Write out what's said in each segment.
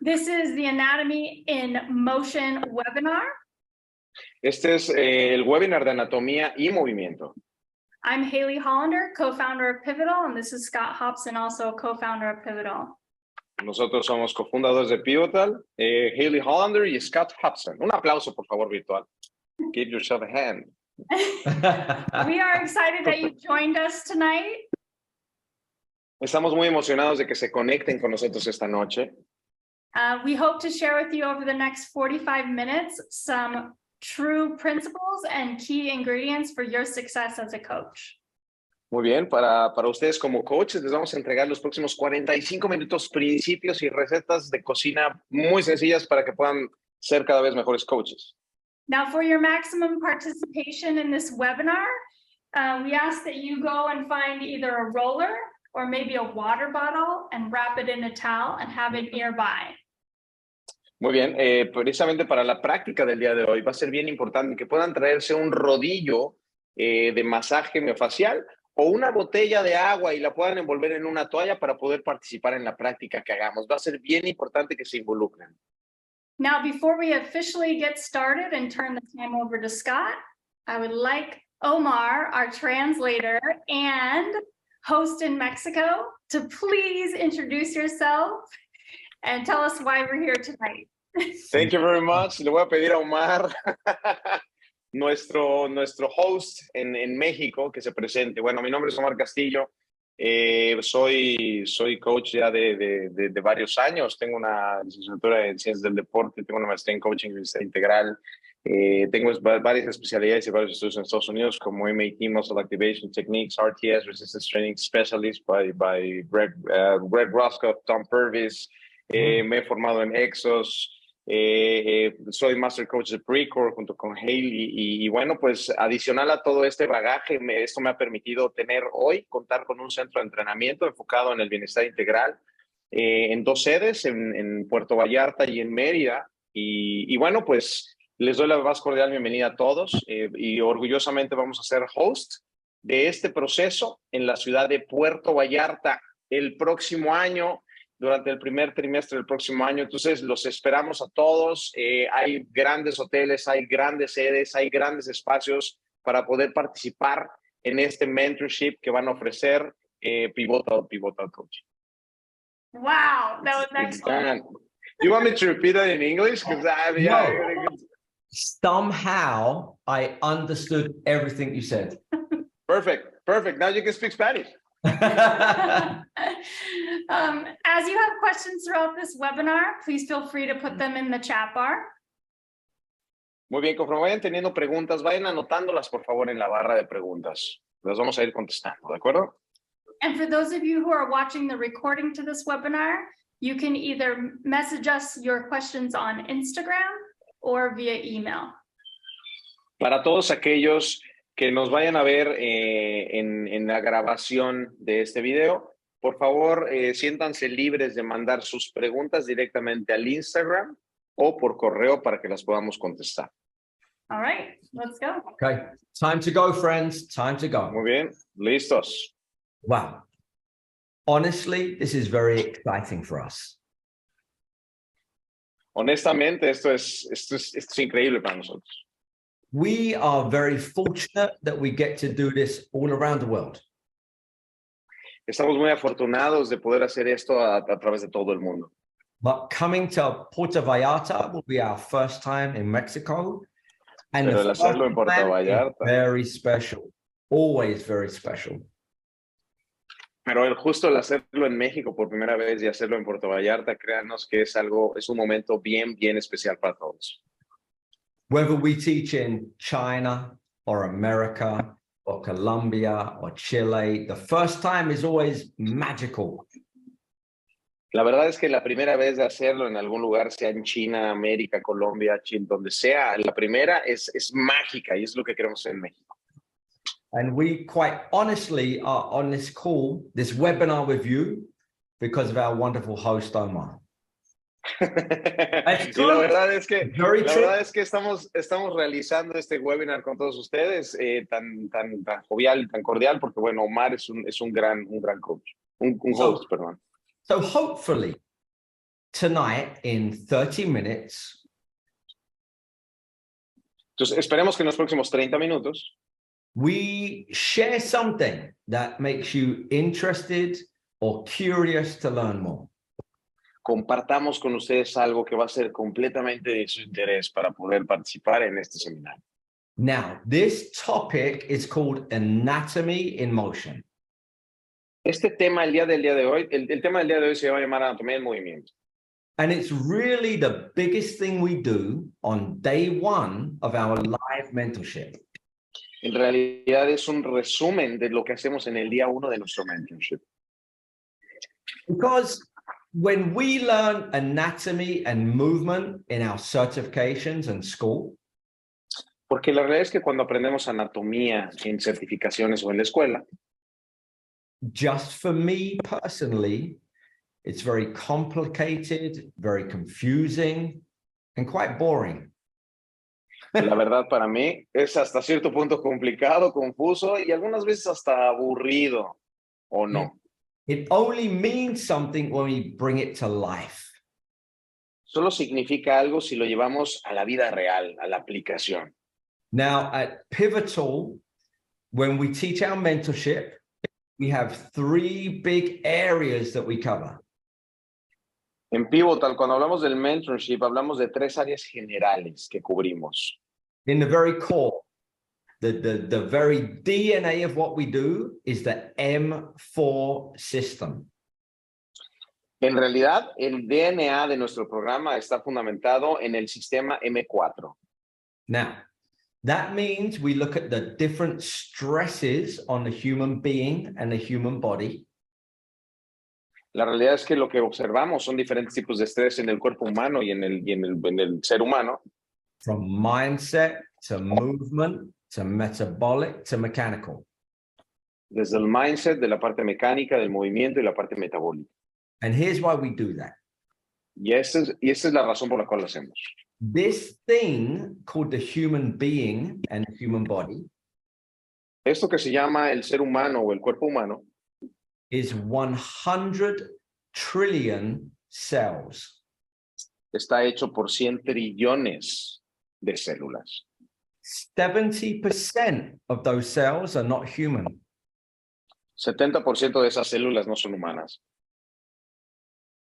This is the Anatomy in Motion webinar. Este es el webinar de Anatomía y Movimiento. I'm Haley Hollander, co-founder of Pivotal, and this is Scott Hobson, also co-founder of Pivotal. Nosotros somos cofundadores de Pivotal, Haley Hollander y Scott Hobson. Un aplauso, por favor, virtual. Give yourself a hand. We are excited that you joined us tonight. Estamos muy emocionados de que se conecten con nosotros esta noche. We hope to share with you over the next 45 minutes some true principles and key ingredients for your success as a coach. Muy bien, para ustedes como coaches les vamos a entregar los próximos 45 minutos principios y recetas de cocina muy sencillas para que puedan ser cada vez mejores coaches. Now, for your maximum participation in this webinar, we ask that you go and find either a roller or maybe a water bottle and wrap it in a towel and have it nearby. Muy bien, precisamente para la práctica del día de hoy va a ser bien importante que puedan traerse un rodillo de masaje miofascial o una botella de agua y la puedan envolver en una toalla para poder participar en la práctica que hagamos. Va a ser bien importante que se involucren. Now, before we officially get started and turn the time over to Scott, I would like Omar, our translator and host in Mexico, to please introduce yourself and tell us why we're here tonight. Thank you very much. Le voy a pedir a Omar, nuestro host en México, que se presente. Bueno, mi nombre es Omar Castillo. Soy coach ya de varios años. Tengo una licenciatura en Ciencias del Deporte, tengo una maestría en Coaching Integral. Tengo varias especialidades y varios estudios en Estados Unidos, como MAT, Muscle Activation Techniques, RTS, Resistance Training Specialist by Greg Roscoe, Tom Purvis. Me he formado en Exos. Soy Master Coach de Precore junto con Haley y bueno, pues adicional a todo este bagaje, esto me ha permitido contar con un centro de entrenamiento enfocado en el bienestar integral en 2 sedes, en Puerto Vallarta y en Mérida. Y bueno, pues les doy la más cordial bienvenida a todos y orgullosamente vamos a ser host de este proceso en la ciudad de Puerto Vallarta el próximo año, durante el primer trimestre del próximo año. Entonces, los esperamos a todos. Hay grandes hoteles, hay grandes sedes, hay grandes espacios para poder participar en este mentorship que van a ofrecer Pivotal Coaching. Wow, that was excellent. You want me to repeat it in English? Somehow, I understood everything you said. Perfect. Now you can speak Spanish. As you have questions throughout this webinar, please feel free to put them in the chat bar. Muy bien, conforme vayan teniendo preguntas, vayan anotándolas, por favor, en la barra de preguntas. Las vamos a ir contestando, ¿de acuerdo? And for those of you who are watching the recording to this webinar, you can either message us your questions on Instagram or via email. Para todos aquellos que nos vayan a ver en la grabación de este video, por favor, siéntanse libres de mandar sus preguntas directamente al Instagram o por correo para que las podamos contestar. All right, let's go. Okay, time to go, friends. Time to go. Muy bien, listos. Wow. Honestly, this is very exciting for us. Honestamente, esto es increíble para nosotros. We are very fortunate that we get to do this all around the world. Estamos muy afortunados de poder hacer esto a través de todo el mundo. But coming to Puerto Vallarta will be our first time in Mexico. And Pero the el hacerlo en Puerto first time Vallarta. is very special. Always very special. Pero el hacerlo en México por primera vez y hacerlo en Puerto Vallarta, créanos que es un momento bien especial para todos. Whether we teach in China or America or Colombia or Chile, the first time is always magical. La verdad es que la primera vez de hacerlo en algún lugar, sea en China, América, Colombia, Chile, donde sea, la primera es mágica y es lo que queremos hacer en México. And we quite honestly are on this call, this webinar with you because of our wonderful host, Omar. Y la verdad es que estamos realizando este webinar con todos ustedes tan jovial y tan cordial porque bueno, Omar es un gran coach, un host, perdón. So hopefully tonight in 30 minutes, Entonces, esperemos que en los próximos 30 minutos we share something that makes you interested or curious to learn more. compartamos con ustedes algo que va a ser completamente de su interés para poder participar en este seminario. Now, this topic is called Anatomy in Motion. Este tema, el día de hoy, el tema del día de hoy se va a llamar Anatomía del Movimiento. And it's really the biggest thing we do on day one of our live mentorship. En realidad es un resumen de lo que hacemos en el día 1 de nuestro mentorship. Because when we learn anatomy and movement in our certifications and school, Porque la realidad es que cuando aprendemos anatomía en certificaciones o en la escuela, just for me personally, it's very complicated, very confusing, and quite boring. la verdad para mí es hasta cierto punto complicado, confuso y algunas veces hasta aburrido, ¿o no? It only means something when we bring it to life. Solo significa algo si lo llevamos a la vida real, a la aplicación. Now, at Pivotal, when we teach our mentorship, we have 3 big areas that we cover. En Pivotal, cuando hablamos del mentorship, hablamos de 3 áreas generales que cubrimos. In the very core, the very DNA of what we do is the M4 system. En realidad, el DNA de nuestro programa está fundamentado en el sistema M4. Now, that means we look at the different stresses on the human being and the human body. La realidad es que lo que observamos son diferentes tipos de estrés en el cuerpo humano y en el ser humano. From mindset to movement to metabolic to mechanical. Desde el mindset, de la parte mecánica, del movimiento y la parte metabólica. And here's why we do that. Y esta es la razón por la cual lo hacemos. This thing called the human being and the human body Esto que se llama el ser humano o el cuerpo humano is 100 trillion cells. está hecho por 100 trillones de células. 70% of those cells are not human. 70% de esas células no son humanas.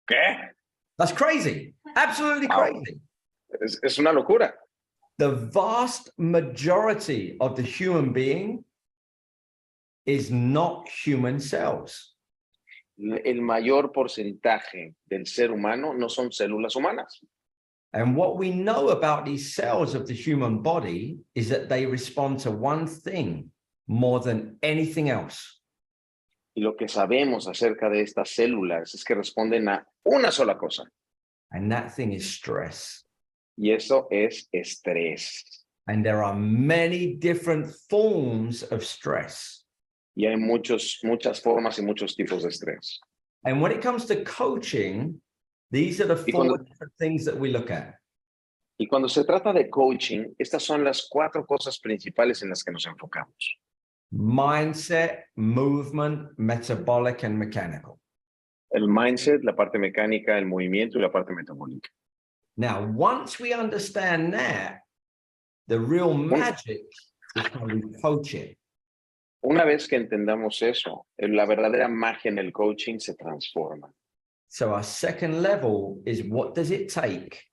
¿Qué? That's crazy. Absolutely Wow. crazy. Es una locura. The vast majority of the human being is not human cells. El mayor porcentaje del ser humano no son células humanas. And what we know about these cells of the human body is that they respond to one thing more than anything else. Y lo que sabemos acerca de estas células es que responden a una sola cosa. And that thing is stress. Y eso es estrés. And there are many different forms of stress. Y hay muchas formas y muchos tipos de estrés. And when it comes to coaching, these are the Y 4 cuando- different things that we look at. Y cuando se trata de coaching, estas son las 4 cosas principales en las que nos enfocamos. Mindset, movement, metabolic, and mechanical. El mindset, la parte mecánica, el movimiento y la parte metabólica. Now, once we understand that, the real magic is how we coach it. Una vez que entendamos eso, la verdadera magia en el coaching se transforma. So our second level is what does it take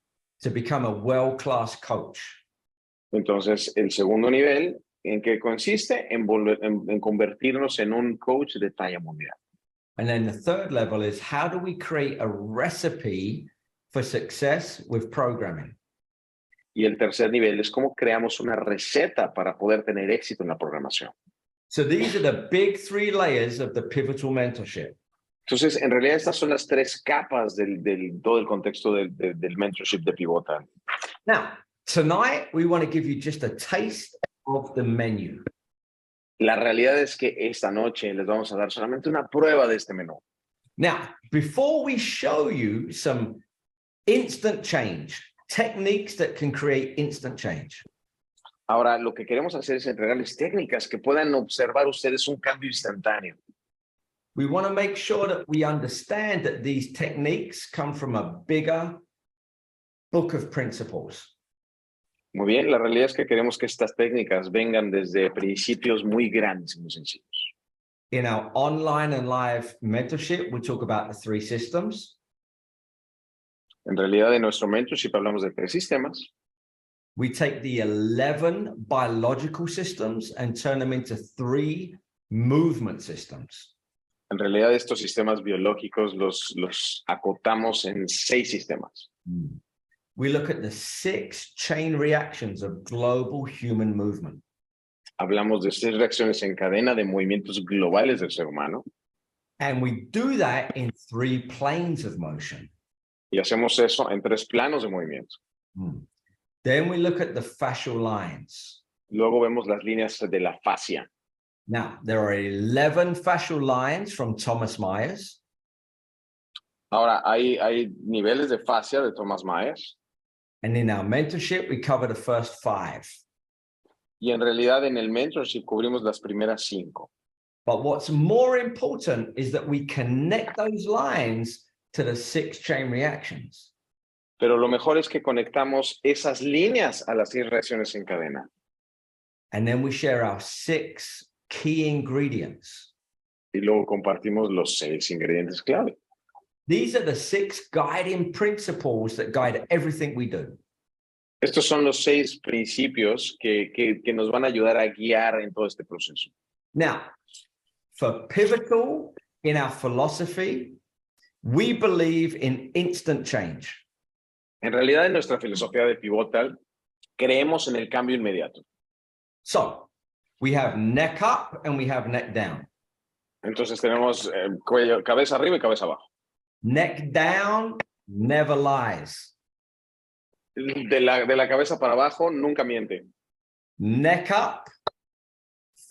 to become a world-class coach? Entonces, el segundo nivel, ¿en qué consiste? En convertirnos en un coach de talla mundial. And then the third level is how do we create a recipe for success with programming? Y el tercer nivel es cómo creamos una receta para poder tener éxito en la programación. So these are the big 3 layers of the pivotal mentorship. Entonces, en realidad, estas son las 3 capas todo el contexto del mentorship de Pivotal. Now, tonight we want to give you just a taste of the menu. La realidad es que esta noche les vamos a dar solamente una prueba de este menú. Now, before we show you some instant change, techniques that can create instant change, Ahora, lo que queremos hacer es entregarles técnicas que puedan observar ustedes un cambio instantáneo. We want to make sure that we understand that these techniques come from a bigger book of principles. Muy bien, la realidad es que queremos que estas técnicas vengan desde principios muy grandes y muy sencillos. In our online and live mentorship, we talk about the 3 systems. En realidad, en nuestro mentorship hablamos de 3 sistemas. We take the 11 biological systems and turn them into 3 movement systems. En realidad, estos sistemas biológicos los acotamos en 6 sistemas. We look at the 6 chain reactions of global human movement. Hablamos de 6 reacciones en cadena de movimientos globales del ser humano. And we do that in 3 planes of motion. Y hacemos eso en 3 planos de movimiento. Then we look at the fascial lines. Luego vemos las líneas de la fascia. Now, there are 11 fascial lines from Thomas Myers. Ahora, hay niveles de fascia de Thomas Myers. And in our mentorship, we cover the first 5. Y en realidad, en el mentorship cubrimos las primeras 5. But what's more important is that we connect those lines to the 6 chain reactions. Pero lo mejor es que conectamos esas líneas a las 6 reacciones en cadena. And then we share our 6 key ingredients. Y luego compartimos los 6 ingredientes clave. These are the 6 guiding principles that guide everything we do. Estos son los 6 principios que nos van a ayudar a guiar en todo este proceso. Now, for pivotal in our philosophy, we believe in instant change. En realidad, en nuestra filosofía de Pivotal, creemos en el cambio inmediato. So, we have neck up and we have neck down. Entonces tenemos cuello, cabeza arriba y cabeza abajo. Neck down never lies. De la cabeza para abajo nunca miente. Neck up,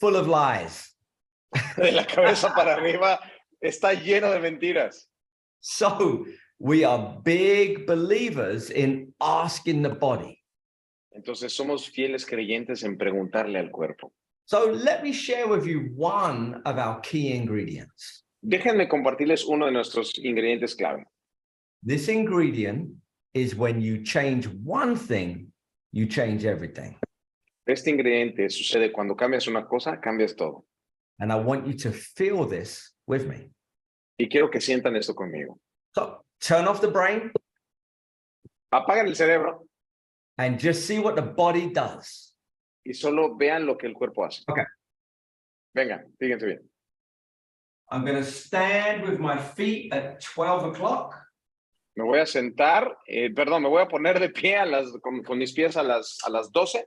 full of lies. De la cabeza para arriba está lleno de mentiras. So, we are big believers in asking the body. Entonces somos fieles creyentes en preguntarle al cuerpo. So let me share with you one of our key ingredients. Déjenme compartirles uno de nuestros ingredientes clave. This ingredient is when you change one thing, you change everything. Este ingrediente sucede cuando cambias una cosa, cambias todo. And I want you to feel this with me. Y quiero que sientan esto conmigo. So turn off the brain Apagan el cerebro and just see what the body does. y solo vean lo que el cuerpo hace. Okay. Venga, fíjense bien. I'm going to stand with my feet at 12 o'clock. Me voy a sentar, me voy a poner de pie con mis pies a las 12.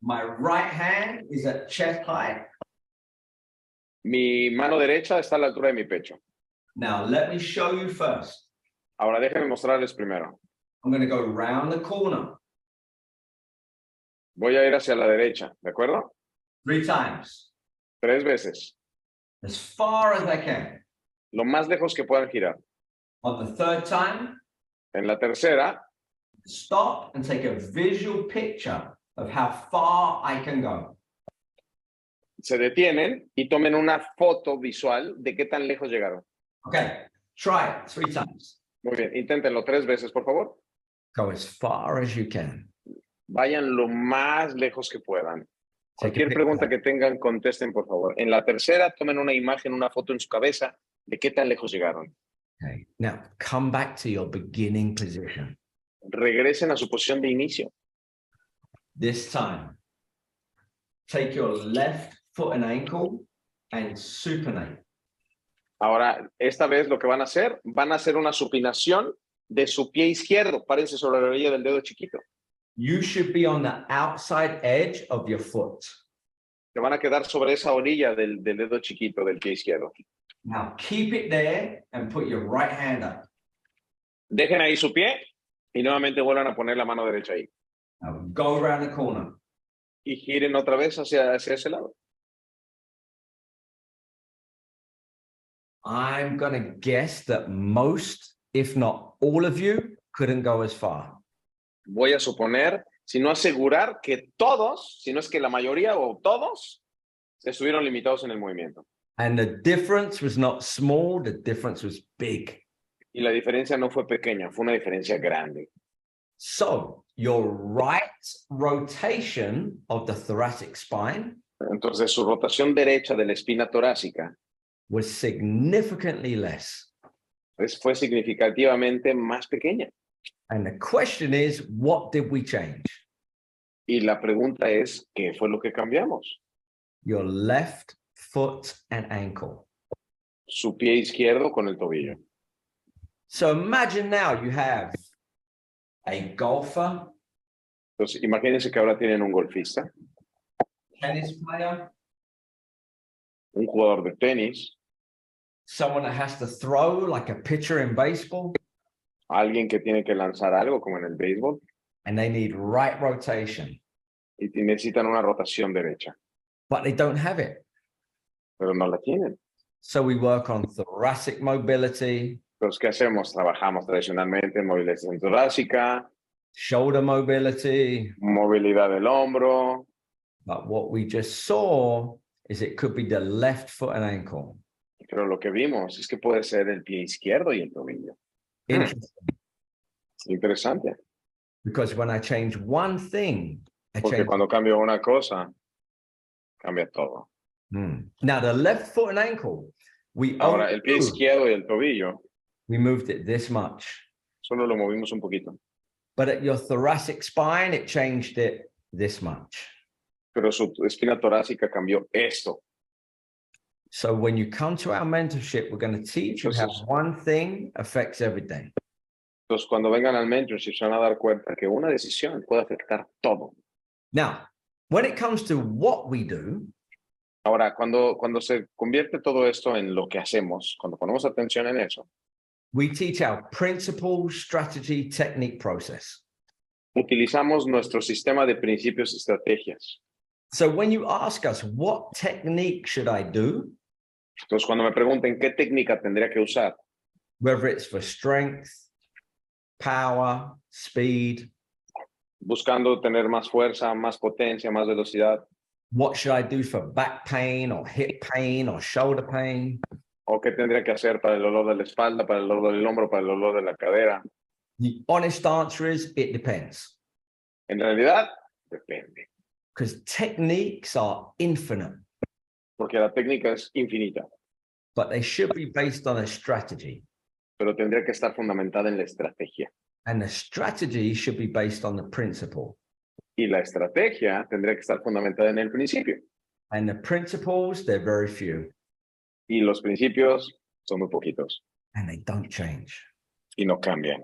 My right hand is at chest height. Mi mano derecha está a la altura de mi pecho. Now, let me show you first. Ahora déjenme mostrarles primero. I'm going to go round the corner Voy a ir hacia la derecha, ¿de acuerdo? 3 times, 3 veces. as far as I can. Lo más lejos que puedan girar. On the 3rd time, En la tercera, stop and take a visual picture of how far I can go. se detienen y tomen una foto visual de qué tan lejos llegaron. Okay, try it 3 times. Muy bien, inténtenlo 3 veces, por favor. Go as far as you can. Vayan lo más lejos que puedan. Take a Cualquier picture. pregunta que tengan, contesten, por favor. En la tercera, tomen una imagen, una foto en su cabeza de qué tan lejos llegaron. Okay, now come back to your beginning position. Regresen a su posición de inicio. This time, take your left foot and ankle and supinate. Ahora, esta vez lo que van a hacer una supinación de su pie izquierdo. Párense sobre la orilla del dedo chiquito. You should be on the outside edge of your foot. Se van a quedar sobre esa orilla del dedo chiquito del pie izquierdo. Now keep it there and put your right hand up. Dejen ahí su pie y nuevamente vuelvan a poner la mano derecha ahí. Now go around the corner. Y giren otra vez hacia ese lado. I'm going to guess that most, if not all of you, couldn't go as far. Voy a suponer, si no asegurar, que todos, si no es que la mayoría o todos, estuvieron limitados en el movimiento. And the difference was not small, the difference was big. Y la diferencia no fue pequeña, fue una diferencia grande. So your right rotation of the thoracic spine Entonces, su rotación derecha de la espina torácica was significantly less. fue significativamente más pequeña. And the question is, what did we change? Y la pregunta es, ¿qué fue lo que cambiamos? Your left foot and ankle. Su pie izquierdo con el tobillo. So imagine now you have a golfer, Entonces, imagínense que ahora tienen un golfista, tennis player, un jugador de tenis, someone that has to throw like a pitcher in baseball, alguien que tiene que lanzar algo como en el béisbol and they need right rotation, y necesitan una rotación derecha, but they don't have it. pero no la tienen. So we work on thoracic mobility, Entonces, ¿qué hacemos? Trabajamos tradicionalmente en movilización torácica, shoulder mobility, movilidad del hombro, but what we just saw is it could be the left foot and ankle. pero lo que vimos es que puede ser el pie izquierdo y el tobillo. Interesting, Interesante, because when I change one thing, I porque change. cuando cambio una cosa, cambia todo. Now the left foot and ankle, we Ahora, only el pie moved, izquierdo y el tobillo, we moved it this much, solo lo movimos un poquito, but at your thoracic spine, it changed it this much. pero su espina torácica cambió esto. So when you come to our mentorship, we're going to teach you how Entonces- one thing affects everything. Entonces, cuando vengan al mentorship, se van a dar cuenta que una decisión puede afectar todo. Now, when it comes to what we do, Ahora, cuando se convierte todo esto en lo que hacemos, cuando ponemos atención en eso, we teach our principle, strategy, technique process. utilizamos nuestro sistema de principios y estrategias. So when you ask us, what technique should I do? Entonces, cuando me pregunten qué técnica tendría que usar, Whether it's for strength, power, speed, buscando tener más fuerza, más potencia, más velocidad, what should I do for back pain or hip pain or shoulder pain? o qué tendría que hacer para el dolor de la espalda, para el dolor del hombro, para el dolor de la cadera, The honest answer is it depends, en realidad, depende, because techniques are infinite, porque la técnica es infinita, but they should be based on a strategy. pero tendría que estar fundamentada en la estrategia. And the strategy should be based on the principle. Y la estrategia tendría que estar fundamentada en el principio. And the principles, they're very few Y los principios son muy poquitos and they don't change. y no cambian.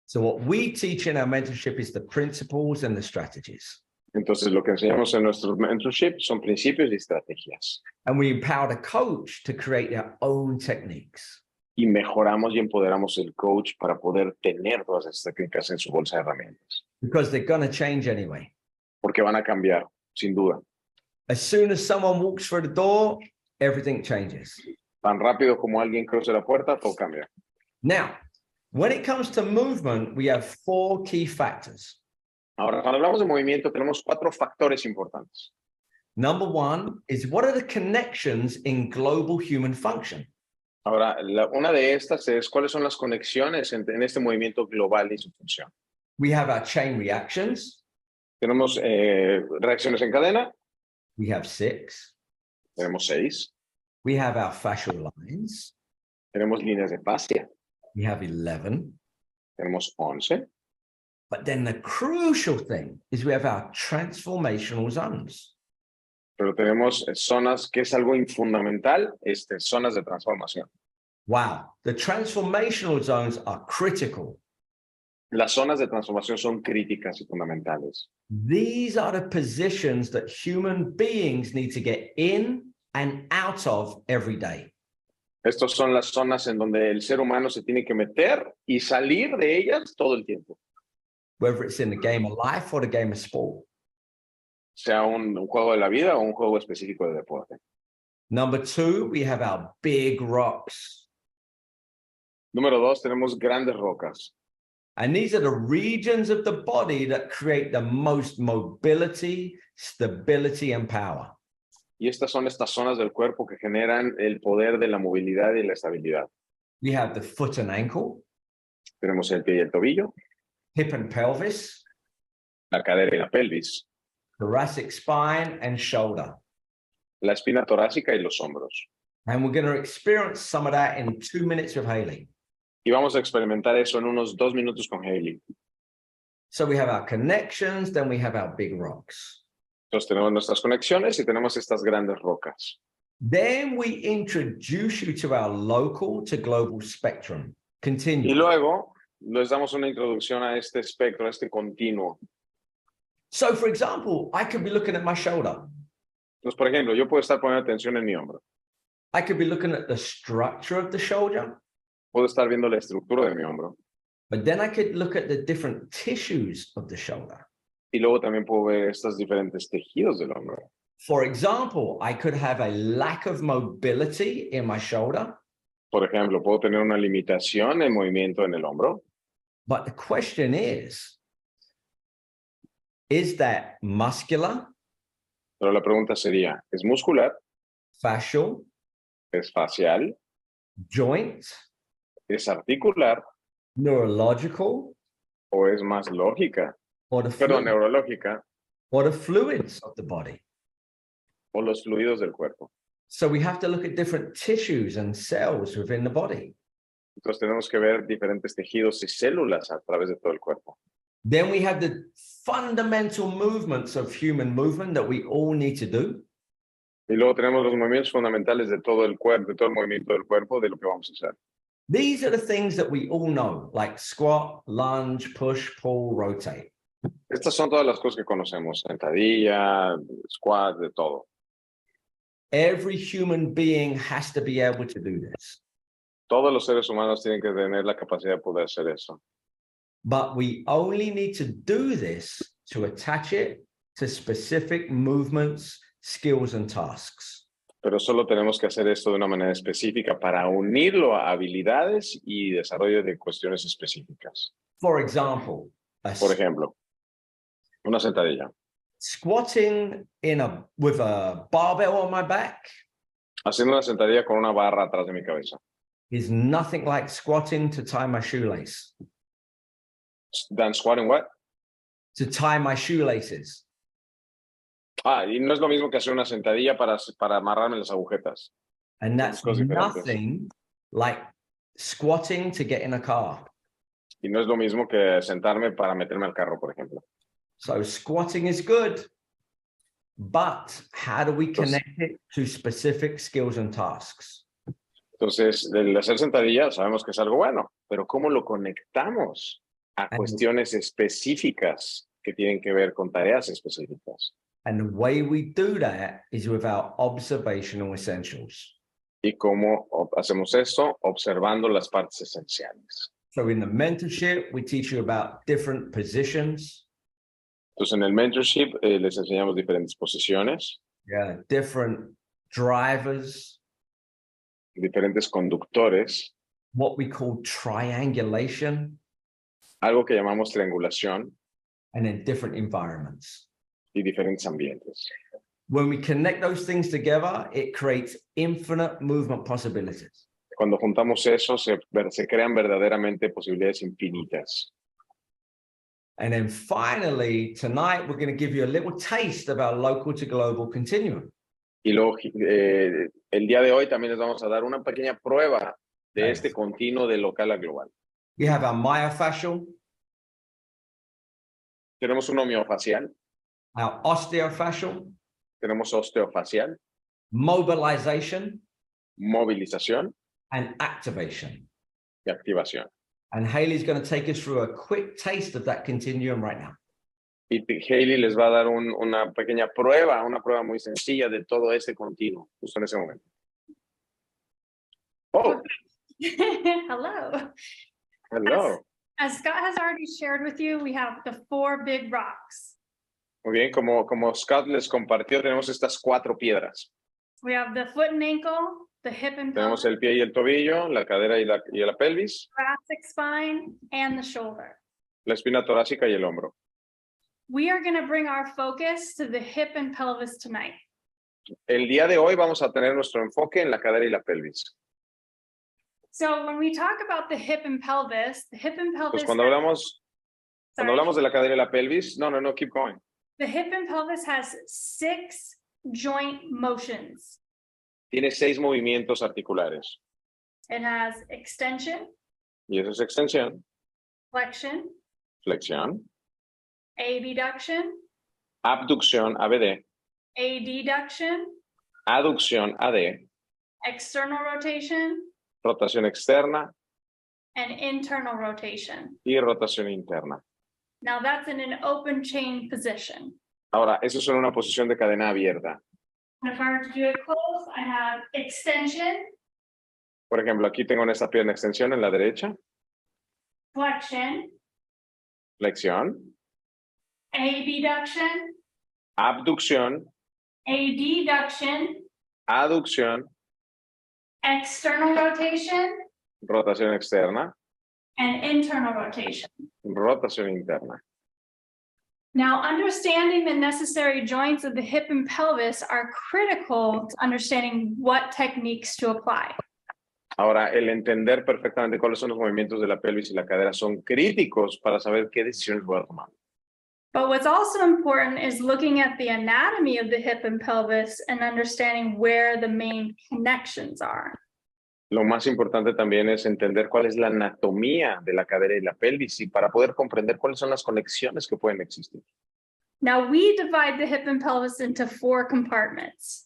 So what we teach in our mentorship is the principles and the strategies. Entonces, lo que enseñamos en nuestro mentorship son principios y estrategias. And we empower the coach to create their own techniques. Y mejoramos y empoderamos el coach para poder tener todas esas técnicas en su bolsa de herramientas. Because they're going to change anyway. Porque van a cambiar, sin duda. As soon as someone walks through the door, everything changes. Tan rápido como alguien cruce la puerta, todo cambia. Now, when it comes to movement, we have 4 key factors. Ahora, cuando hablamos de movimiento, tenemos 4 factores importantes. Number 1 is what are the connections in global human function? Ahora, una de estas es cuáles son las conexiones en este movimiento global y su función. We have our chain reactions. Tenemos reacciones en cadena, We have 6. tenemos 6. We have our fascial lines. Tenemos líneas de fascia, We have 11. tenemos 11. But then the crucial thing is we have our transformational zones. Pero tenemos zonas que es algo fundamental, zonas de transformación. Wow. The transformational zones are critical. Las zonas de transformación son críticas y fundamentales. These are the positions that human beings need to get in and out of every day. Estas son las zonas en donde el ser humano se tiene que meter y salir de ellas todo el tiempo. Whether it's in the game of life or the game of sport. Sea un juego de la vida o un juego específico de deporte. Number 2, we have our big rocks. Número 2, tenemos grandes rocas. And these are the regions of the body that create the most mobility, stability, and power. Y estas son estas zonas del cuerpo que generan el poder de la movilidad y la estabilidad. We have the foot and ankle, Tenemos el pie y el tobillo, hip and pelvis, la cadera y la pelvis, thoracic spine, and shoulder. la espina torácica y los hombros. And we're going to experience some of that in 2 minutes with Haley. Y vamos a experimentar eso en unos 2 minutos con Hailey. So we have our connections, then we have our big rocks. Entonces tenemos nuestras conexiones y tenemos estas grandes rocas. Then we introduce you to our local to global spectrum. Continue. Y luego les damos una introducción a este espectro, a este continuo. So for example, I could be looking at my shoulder. Entonces, por ejemplo, yo puedo estar poniendo atención en mi hombro. I could be looking at the structure of the shoulder, Puedo estar viendo la estructura de mi hombro. but then I could look at the different tissues of the shoulder. Y luego también puedo ver estos diferentes tejidos del hombro. For example, I could have a lack of mobility in my shoulder, Por ejemplo, puedo tener una limitación en movimiento en el hombro. but the question is that muscular, Pero la pregunta sería, ¿es muscular? fascial, ¿Es facial? joint, ¿Es articular? neurological, ¿O es más lógica? or the, Perdón, neurológica. or the fluids of the body? ¿O los fluidos del cuerpo? So we have to look at different tissues and cells within the body. Entonces tenemos que ver diferentes tejidos y células a través de todo el cuerpo. Then we have the fundamental movements of human movement that we all need to do. Y luego tenemos los movimientos fundamentales de todo el cuerpo, de todo el movimiento del cuerpo, de lo que vamos a hacer. These are the things that we all know, like squat, lunge, push, pull, rotate. Estas son todas las cosas que conocemos, sentadilla, squat, de todo. Every human being has to be able to do this. Todos los seres humanos tienen que tener la capacidad de poder hacer eso. But we only need to do this to attach it to specific movements, skills, and tasks. Pero solo tenemos que hacer esto de una manera específica para unirlo a habilidades y desarrollo de cuestiones específicas. For example, Por ejemplo, una sentadilla. squatting with a barbell on my back Haciendo una sentadilla con una barra atrás de mi cabeza. is nothing like squatting to tie my shoelace. Dan squatting what? To tie my shoelaces. Y no es lo mismo que hacer una sentadilla para amarrarme las agujetas. And that's Cosas diferentes. nothing like squatting to get in a car. Y no es lo mismo que sentarme para meterme al carro, por ejemplo. So squatting is good, but how do we connect it to specific skills and tasks? Entonces, el hacer sentadilla sabemos que es algo bueno, pero ¿cómo lo conectamos a cuestiones específicas que tienen que ver con tareas específicas? And the way we do that is with our observational essentials. ¿Y cómo hacemos esto? Observando las partes esenciales. So in the mentorship, we teach you about different positions. Entonces, en el mentorship les enseñamos diferentes posiciones, Different drivers, diferentes conductores, what we call triangulation, algo que llamamos triangulación and in different environments. y diferentes ambientes. When we connect those things together, it creates infinite movement possibilities. Cuando juntamos eso, se crean verdaderamente posibilidades infinitas. And then finally, tonight, we're going to give you a little taste of our local to global continuum. Y luego, el día de hoy también les vamos a dar una pequeña prueba de este continuo de local a global. We have our myofascial, Tenemos un miofacial, our osteofascial, tenemos osteofacial, mobilization, movilización and activation. y activación. And Haley's going to take us through a quick taste of that continuum right now. Y Hailey les va a dar una pequeña prueba, una prueba muy sencilla de todo este continuo, justo en ese momento. Oh, Hello. hello. As Scott has already shared with you, we have the 4 big rocks. Muy bien, como Scott les compartió, tenemos estas 4 piedras. We have the foot and ankle, the hip and Tenemos pelvis, el pie y el tobillo, la cadera y la pelvis, thoracic spine, and the shoulder. la espina torácica y el hombro. We are going to bring our focus to the hip and pelvis tonight. El día de hoy vamos a tener nuestro enfoque en la cadera y la pelvis. So when we talk about the hip and pelvis, the hip and Pues pelvis, cuando hablamos de la cadera y la pelvis, no, keep going. the hip and pelvis has 6 joint motions. Tiene 6 movimientos articulares. It has extension, Y eso es extensión, flexion, flexión, abduction, abducción, ABD, adduction, aducción, AD, external rotation, rotación externa and internal rotation. y rotación interna. Now that's in an open chain position. Ahora, eso es en una posición de cadena abierta. And if I were to do it close, I have extension, Por ejemplo, aquí tengo en esta pierna extensión en la derecha, flexion, flexión, abduction, abducción, adduction, aducción, external rotation, rotación externa, and internal rotation. rotación interna. Now, understanding the necessary joints of the hip and pelvis are critical to understanding what techniques to apply. Ahora, el entender perfectamente cuáles son los movimientos de la pelvis y la cadera son críticos para saber qué decisiones voy a tomar. But what's also important is looking at the anatomy of the hip and pelvis and understanding where the main connections are. Lo más importante también es entender cuál es la anatomía de la cadera y la pelvis y para poder comprender cuáles son las conexiones que pueden existir. Now, we divide the hip and pelvis into 4 compartments.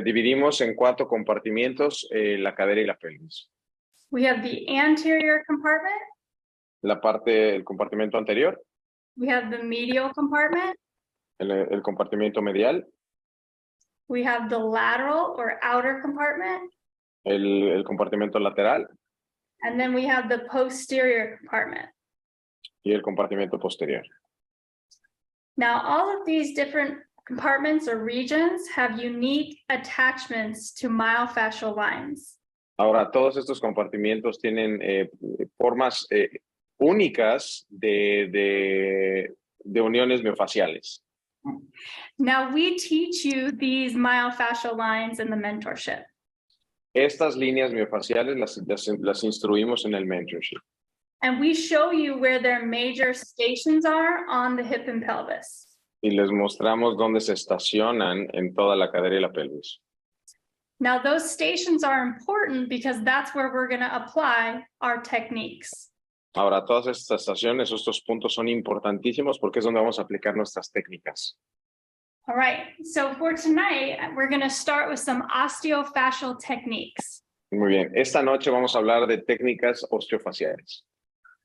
Dividimos en 4 compartimientos la cadera y la pelvis. We have the anterior compartment, El compartimento anterior, we have the medial compartment, el compartimento medial, we have the lateral or outer compartment, el compartimento lateral and then we have the posterior compartment. y el compartimento posterior. Now, all of these different compartments or regions have unique attachments to myofascial lines. Ahora, todos estos compartimientos tienen formas únicas de uniones miofaciales. Now, we teach you these myofascial lines in the mentorship. Estas líneas miofaciales las instruimos en el mentorship. And we show you where their major stations are on the hip and pelvis. Y les mostramos dónde se estacionan en toda la cadera y la pelvis. Now, those stations are important because that's where we're going to apply our techniques. Ahora, todas estas estaciones, estos puntos son importantísimos porque es donde vamos a aplicar nuestras técnicas. All right, so for tonight, we're going to start with some osteofascial techniques. Muy bien, esta noche vamos a hablar de técnicas osteofaciales.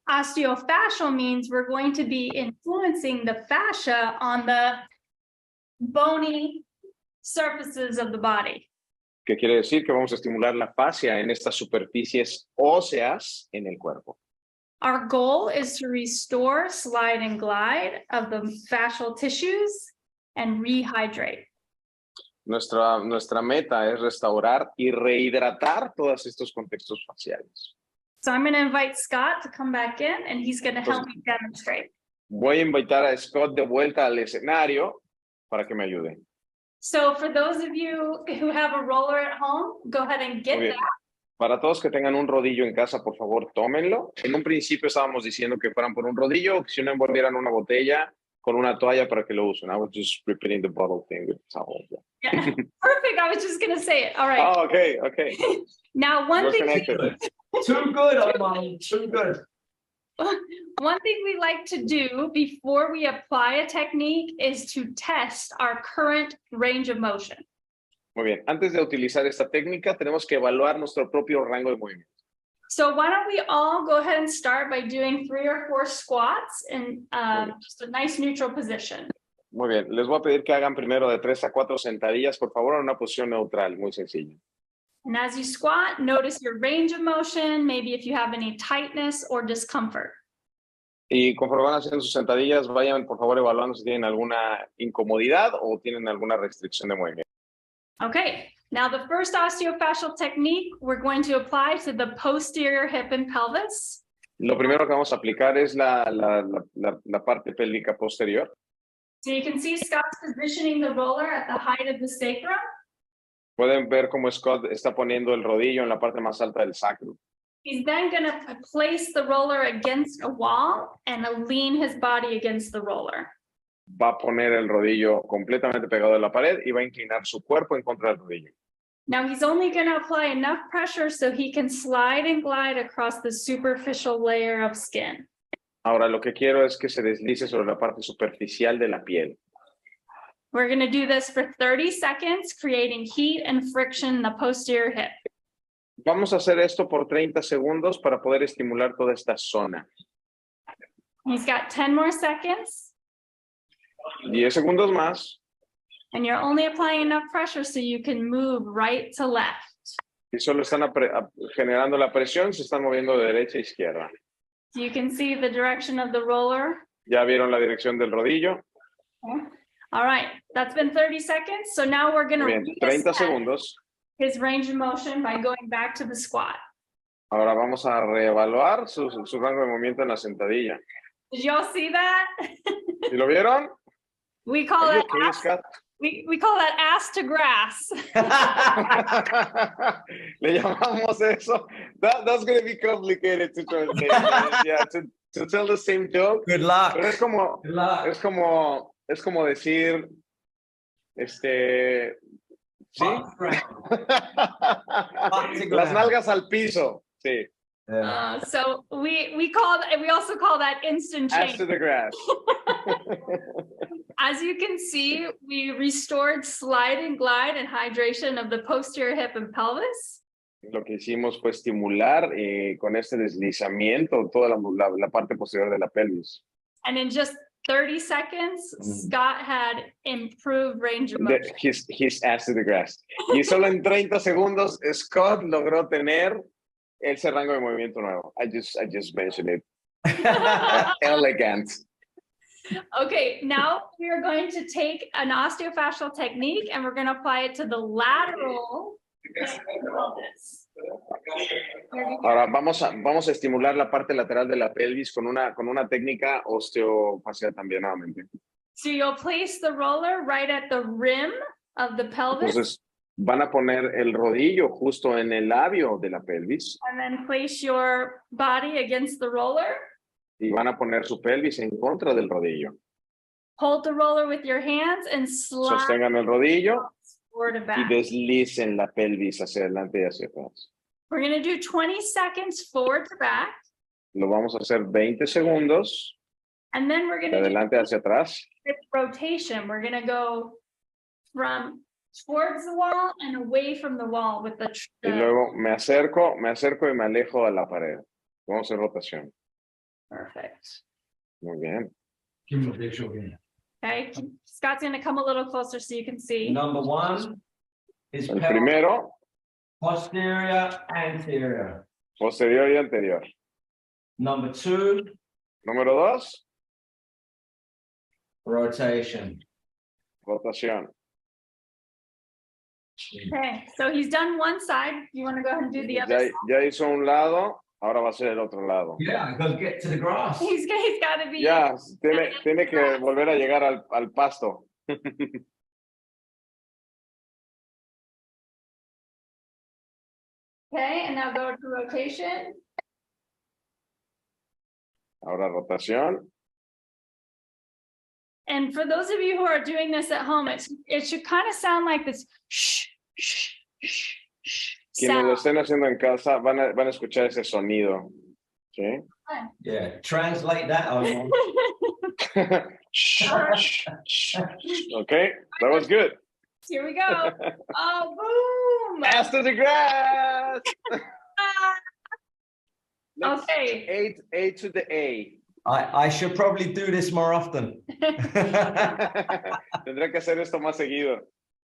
Osteofascial means we're going to be influencing the fascia on the bony surfaces of the body. ¿Qué quiere decir? Que vamos a estimular la fascia en estas superficies óseas en el cuerpo. Our goal is to restore slide and glide of the fascial tissues and rehydrate. Nuestra meta es restaurar y rehidratar todos estos contextos faciales. So I'm going to invite Scott to come back in and he's going to help me demonstrate. Voy a invitar a Scott de vuelta al escenario para que me ayude. So for those of you who have a roller at home, go ahead and get Muy bien. that. Para todos que tengan un rodillo en casa, por favor, tómenlo. En un principio estábamos diciendo que fueran por un rodillo, que si no envolvieran una botella con una toalla para que lo usen. I was just repeating the bottle thing with towel. Yeah. Perfect. I was just going to say it. All right. Oh, okay. Now, one We're thing connected. Too good, Armand. Too good. we like to do before we apply a technique is to test our current range of motion. Muy bien. Antes de utilizar esta técnica, tenemos que evaluar nuestro propio rango de movimiento. So why don't we all go ahead and start by doing 3 or 4 squats in just a nice neutral position. Muy bien. Les voy a pedir que hagan primero de 3 a 4 sentadillas, por favor, en una posición neutral, muy sencilla. And as you squat, notice your range of motion, maybe if you have any tightness or discomfort. Y conforme van haciendo sus sentadillas, vayan, por favor, evaluando si tienen alguna incomodidad o tienen alguna restricción de movimiento. Okay, now the first osteofascial technique we're going to apply to the posterior hip and pelvis. Lo primero que vamos a aplicar es la parte pélvica posterior. So you can see Scott's positioning the roller at the height of the sacrum. Pueden ver cómo Scott está poniendo el rodillo en la parte más alta del sacro. He's then going to place the roller against a wall and lean his body against the roller. Va a poner el rodillo completamente pegado a la pared y va a inclinar su cuerpo en contra del rodillo. Now he's only going to apply enough pressure so he can slide and glide across the superficial layer of skin. Ahora lo que quiero es que se deslice sobre la parte superficial de la piel. We're going to do this for 30 seconds, creating heat and friction in the posterior hip. Vamos a hacer esto por 30 segundos para poder estimular toda esta zona. He's got 10 more seconds. 10 segundos más. And you're only applying enough pressure so you can move right to left. Y solo están generando la presión, se están moviendo de derecha a izquierda. So you can see the direction of the roller. Ya vieron la dirección del rodillo. Okay. All right, that's been 30 seconds. So now we're going to 30 segundos. his range of motion by going back to the squat. Ahora vamos a reevaluar su rango de movimiento en la sentadilla. Did y'all see that? ¿Y lo vieron? We call it Okay, Scott? we call that ass to grass. Le llamamos eso. That's going to be complicated to translate. Yeah, to tell the same joke. Good luck. Pero es como, Good luck. es como decir, ¿sí? Las nalgas al piso, sí. Yeah. So we also call that instant Ass change. to the grass. As you can see, we restored slide and glide and hydration of the posterior hip and pelvis. Lo que hicimos fue estimular con este deslizamiento toda la parte posterior de la pelvis. And in just 30 seconds, Scott had improved range of motion. His ass to the grass. Y solo en 30 segundos, Scott logró tener ese rango de movimiento nuevo. I just mentioned it. Elegant. Okay, now we are going to take an osteofascial technique and we're going to apply it to the lateral. Ahora vamos a estimular la parte lateral de la pelvis con una técnica osteofacial también nuevamente. So you'll place the roller right at the rim of the pelvis. Entonces van a poner el rodillo justo en el labio de la pelvis. And then place your body against the roller. Y van a poner su pelvis en contra del rodillo. Hold the roller with your hands and slide Sostengan el rodillo forward and y back. deslicen la pelvis hacia adelante y hacia atrás. We're going to do 20 seconds forward to back. Lo vamos a hacer 20 segundos And then we're going de to do adelante hacia atrás. rotation. We're going to go from towards the wall and away from the wall with the Y luego me acerco y me alejo a la pared. Vamos a hacer rotación. Perfect. Muy bien. Give him a visual again. Okay, Scott's going to come a little closer so you can see. Number one is El primero, posterior, anterior. posterior y anterior. Number two, Número 2, rotation. rotación. Okay, so he's done one side. You want to go ahead and do the other side? Ya hizo un lado, ahora va a ser el otro lado. Yeah, go get to the grass. He's got to be. Ya, tiene que volver a llegar al pasto. Okay, and now go to rotation. Ahora rotación. And for those of you who are doing this at home, it should kind of sound like this shh, shh, shh, shh Quienes lo sound. estén haciendo en casa van a escuchar ese sonido. ¿Sí? Yeah, translate that. Omar. Okay, that was good. Here we go. Oh, boom. Ass to the grass. Let's Okay. A to the A. I should probably do this more often. Tendré que hacer esto más seguido.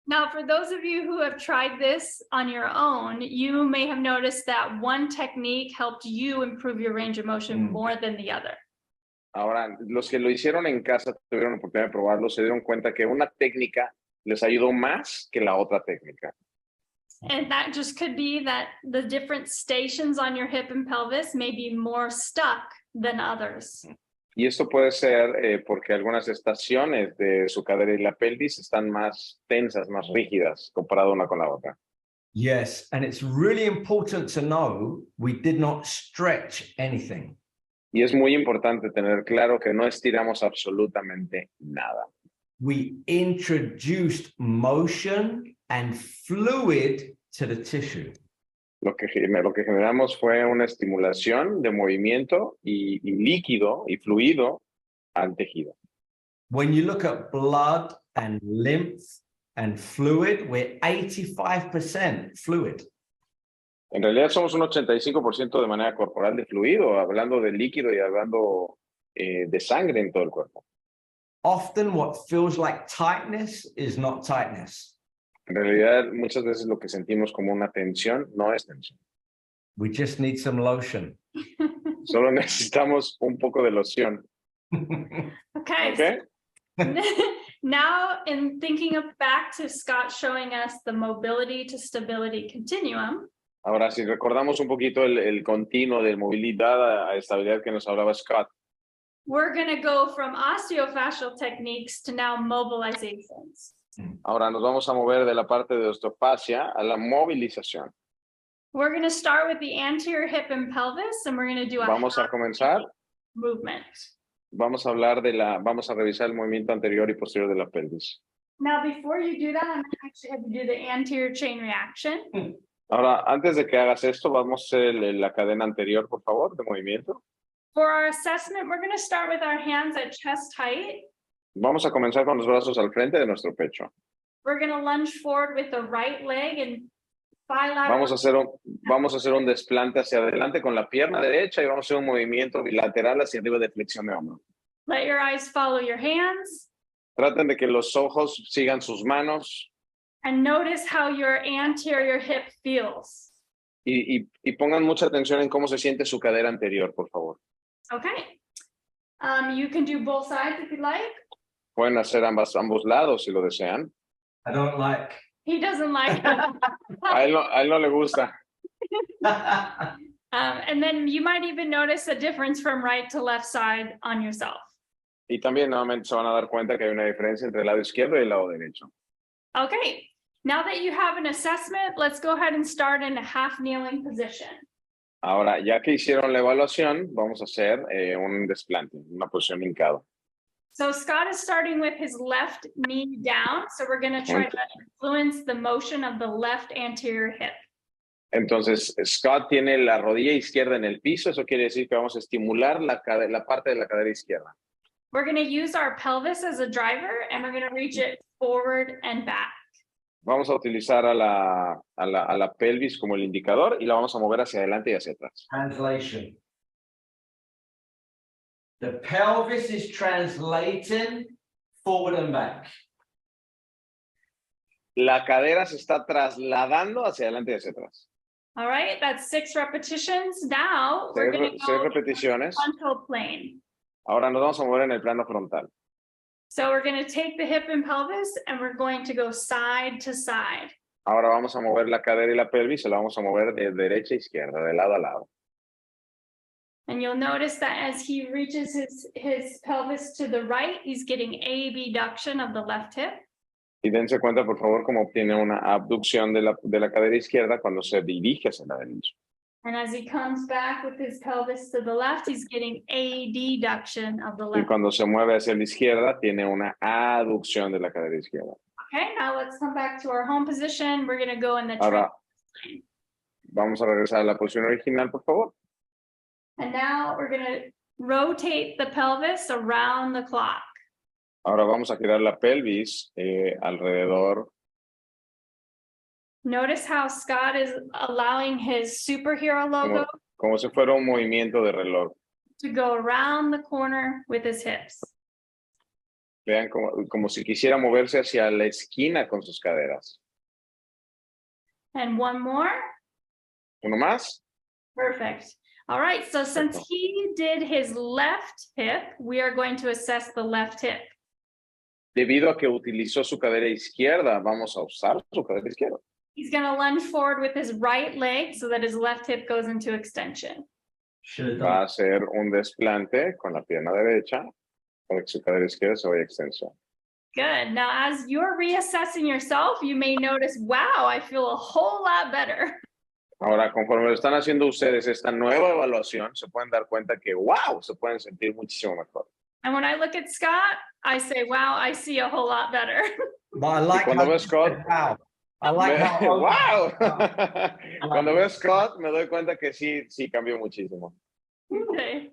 Now, for those of you who have tried this on your own, you may have noticed that one technique helped you improve your range of motion more than the other. Ahora, los que lo hicieron en casa tuvieron la oportunidad de probarlo, se dieron cuenta que una técnica les ayudó más que la otra técnica. And that just could be that the different stations on your hip and pelvis may be more stuck than others. Y esto puede ser porque algunas estaciones de su cadera y la pelvis están más tensas, más rígidas, comparado una con la otra. Yes, and it's really important to know we did not stretch anything. Y es muy importante tener claro que no estiramos absolutamente nada. We introduced motion and fluid to the tissue. Lo que generamos fue una estimulación de movimiento y líquido y fluido al tejido. When you look at blood and lymph and fluid, we're 85% fluid. En realidad somos un 85% de manera corporal de fluido, hablando de líquido y hablando de sangre en todo el cuerpo. Often what feels like tightness is not tightness. En realidad, muchas veces lo que sentimos como una tensión no es tensión. We just need some lotion. Solo necesitamos un poco de loción. Okay. ¿Ok? Now, in thinking of back to Scott showing us the mobility to stability continuum, Ahora, si recordamos un poquito el continuo de movilidad a estabilidad que nos hablaba Scott, we're going to go from osteofascial techniques to now mobilizations. ahora nos vamos a mover de la parte de osteofasia a la movilización. We're going to start with the anterior hip and pelvis, and we're going to do a Vamos a comenzar, movement. vamos a revisar el movimiento anterior y posterior de la pelvis. Now, before you do that, I'm going to actually have you do the anterior chain reaction. Ahora, antes de que hagas esto, vamos a hacer la cadena anterior, por favor, de movimiento. For our assessment, we're going to start with our hands at chest height. Vamos a comenzar con los brazos al frente de nuestro pecho. We're going to lunge forward with the right leg and bilateral. Vamos a hacer un desplante hacia adelante con la pierna derecha y vamos a hacer un movimiento bilateral hacia arriba de flexión de hombro. Let your eyes follow your hands. Traten de que los ojos sigan sus manos And notice how your anterior hip feels. y pongan mucha atención en cómo se siente su cadera anterior, por favor. Okay. You can do both sides if you like. Pueden hacer ambos lados si lo desean. I don't like. He doesn't like it. A él no le gusta. And then you might even notice a difference from right to left side on yourself. Y también nuevamente se van a dar cuenta que hay una diferencia entre el lado izquierdo y el lado derecho. Okay. Now that you have an assessment, let's go ahead and start in a half kneeling position. Ahora, ya que hicieron la evaluación, vamos a hacer un desplante, una posición hincado. So Scott is starting with his left knee down. So we're going to try to influence the motion of the left anterior hip. Entonces, Scott tiene la rodilla izquierda en el piso. Eso quiere decir que vamos a estimular la parte de la cadera izquierda. We're going to use our pelvis as a driver, and we're going to reach it forward and back. Vamos a utilizar a la pelvis como el indicador y la vamos a mover hacia adelante y hacia atrás. Translation. The pelvis is translating forward and back. La cadera se está trasladando hacia adelante y hacia atrás. All right, that's 6 repetitions. Now we're going to Seis go repeticiones. frontal plane. Ahora nos vamos a mover en el plano frontal. So we're going to take the hip and pelvis, and we're going to go side to side. Ahora vamos a mover la cadera y la pelvis, se la vamos a mover de derecha a izquierda, de lado a lado. And you'll notice that as he reaches his pelvis to the right, he's getting abduction of the left hip. Y dense cuenta, por favor, cómo obtiene una abducción de la cadera izquierda cuando se dirige hacia la derecha. And as he comes back with his pelvis to the left, he's getting a deduction of the Y left. cuando se mueve hacia la izquierda, tiene una aducción de la cadera izquierda. Okay, now let's come back to our home position. We're going to go in the Ahora, trance. vamos a regresar a la posición original, por favor. And now we're going to rotate the pelvis around the clock. Ahora vamos a girar la pelvis alrededor. Notice how Scott is allowing his superhero logo Como si fuera un movimiento de reloj. to go around the corner with his hips. Vean como si quisiera moverse hacia la esquina con sus caderas. And one more. ¿Uno más? Perfect. All right, so since he did his left hip, we are going to assess the left hip. Debido a que utilizó su cadera izquierda, vamos a usar su cadera izquierda. He's going to lunge forward with his right leg so that his left hip goes into extension. Should have va done. a hacer un desplante con la pierna derecha, para que su cadera izquierda se vaya extensión. Good. Now, as you're reassessing yourself, you may notice, wow, I feel a whole lot better. Ahora, conforme lo están haciendo ustedes esta nueva evaluación, se pueden dar cuenta que, wow, se pueden sentir muchísimo mejor. And when I look at Scott, I say, wow, I see a whole lot better. But I like cuando how veo you Scott, said, wow. I like how wow. Wow. Cuando veo Scott, me doy cuenta que sí cambió muchísimo. Okay.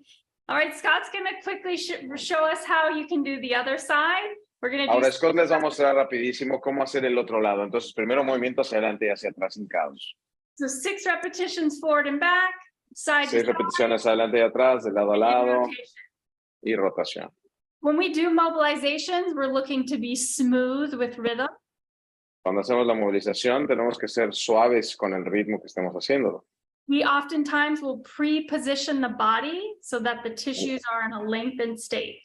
All right, Scott's going to quickly show us how you can do the other side. We're going to do Ahora Scott les va a mostrar rapidísimo cómo hacer el otro lado. Entonces, primero movimiento hacia adelante y hacia atrás hincados. so 6 repetitions forward and back, side to 6 side, repeticiones adelante y atrás, de lado a and lado rotation. y rotación. When we do mobilizations, we're looking to be smooth with rhythm. Cuando hacemos la movilización, tenemos que ser suaves con el ritmo que estemos haciéndolo. We oftentimes will pre-position the body so that the tissues are in a lengthened state.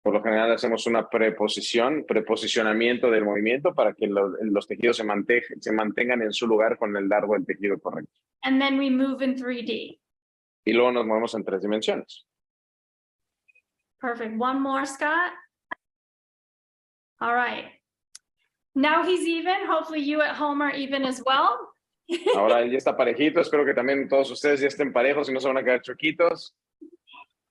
Por lo general hacemos una preposicionamiento del movimiento para que los tejidos se mantengan en su lugar con el largo del tejido correcto. And then we move in 3D. Y luego nos movemos en 3 dimensiones. Perfect. One more, Scott. All right. Now he's even. Hopefully you at home are even as well. Ahora él ya está parejito. Espero que también todos ustedes ya estén parejos y no se van a quedar choquitos.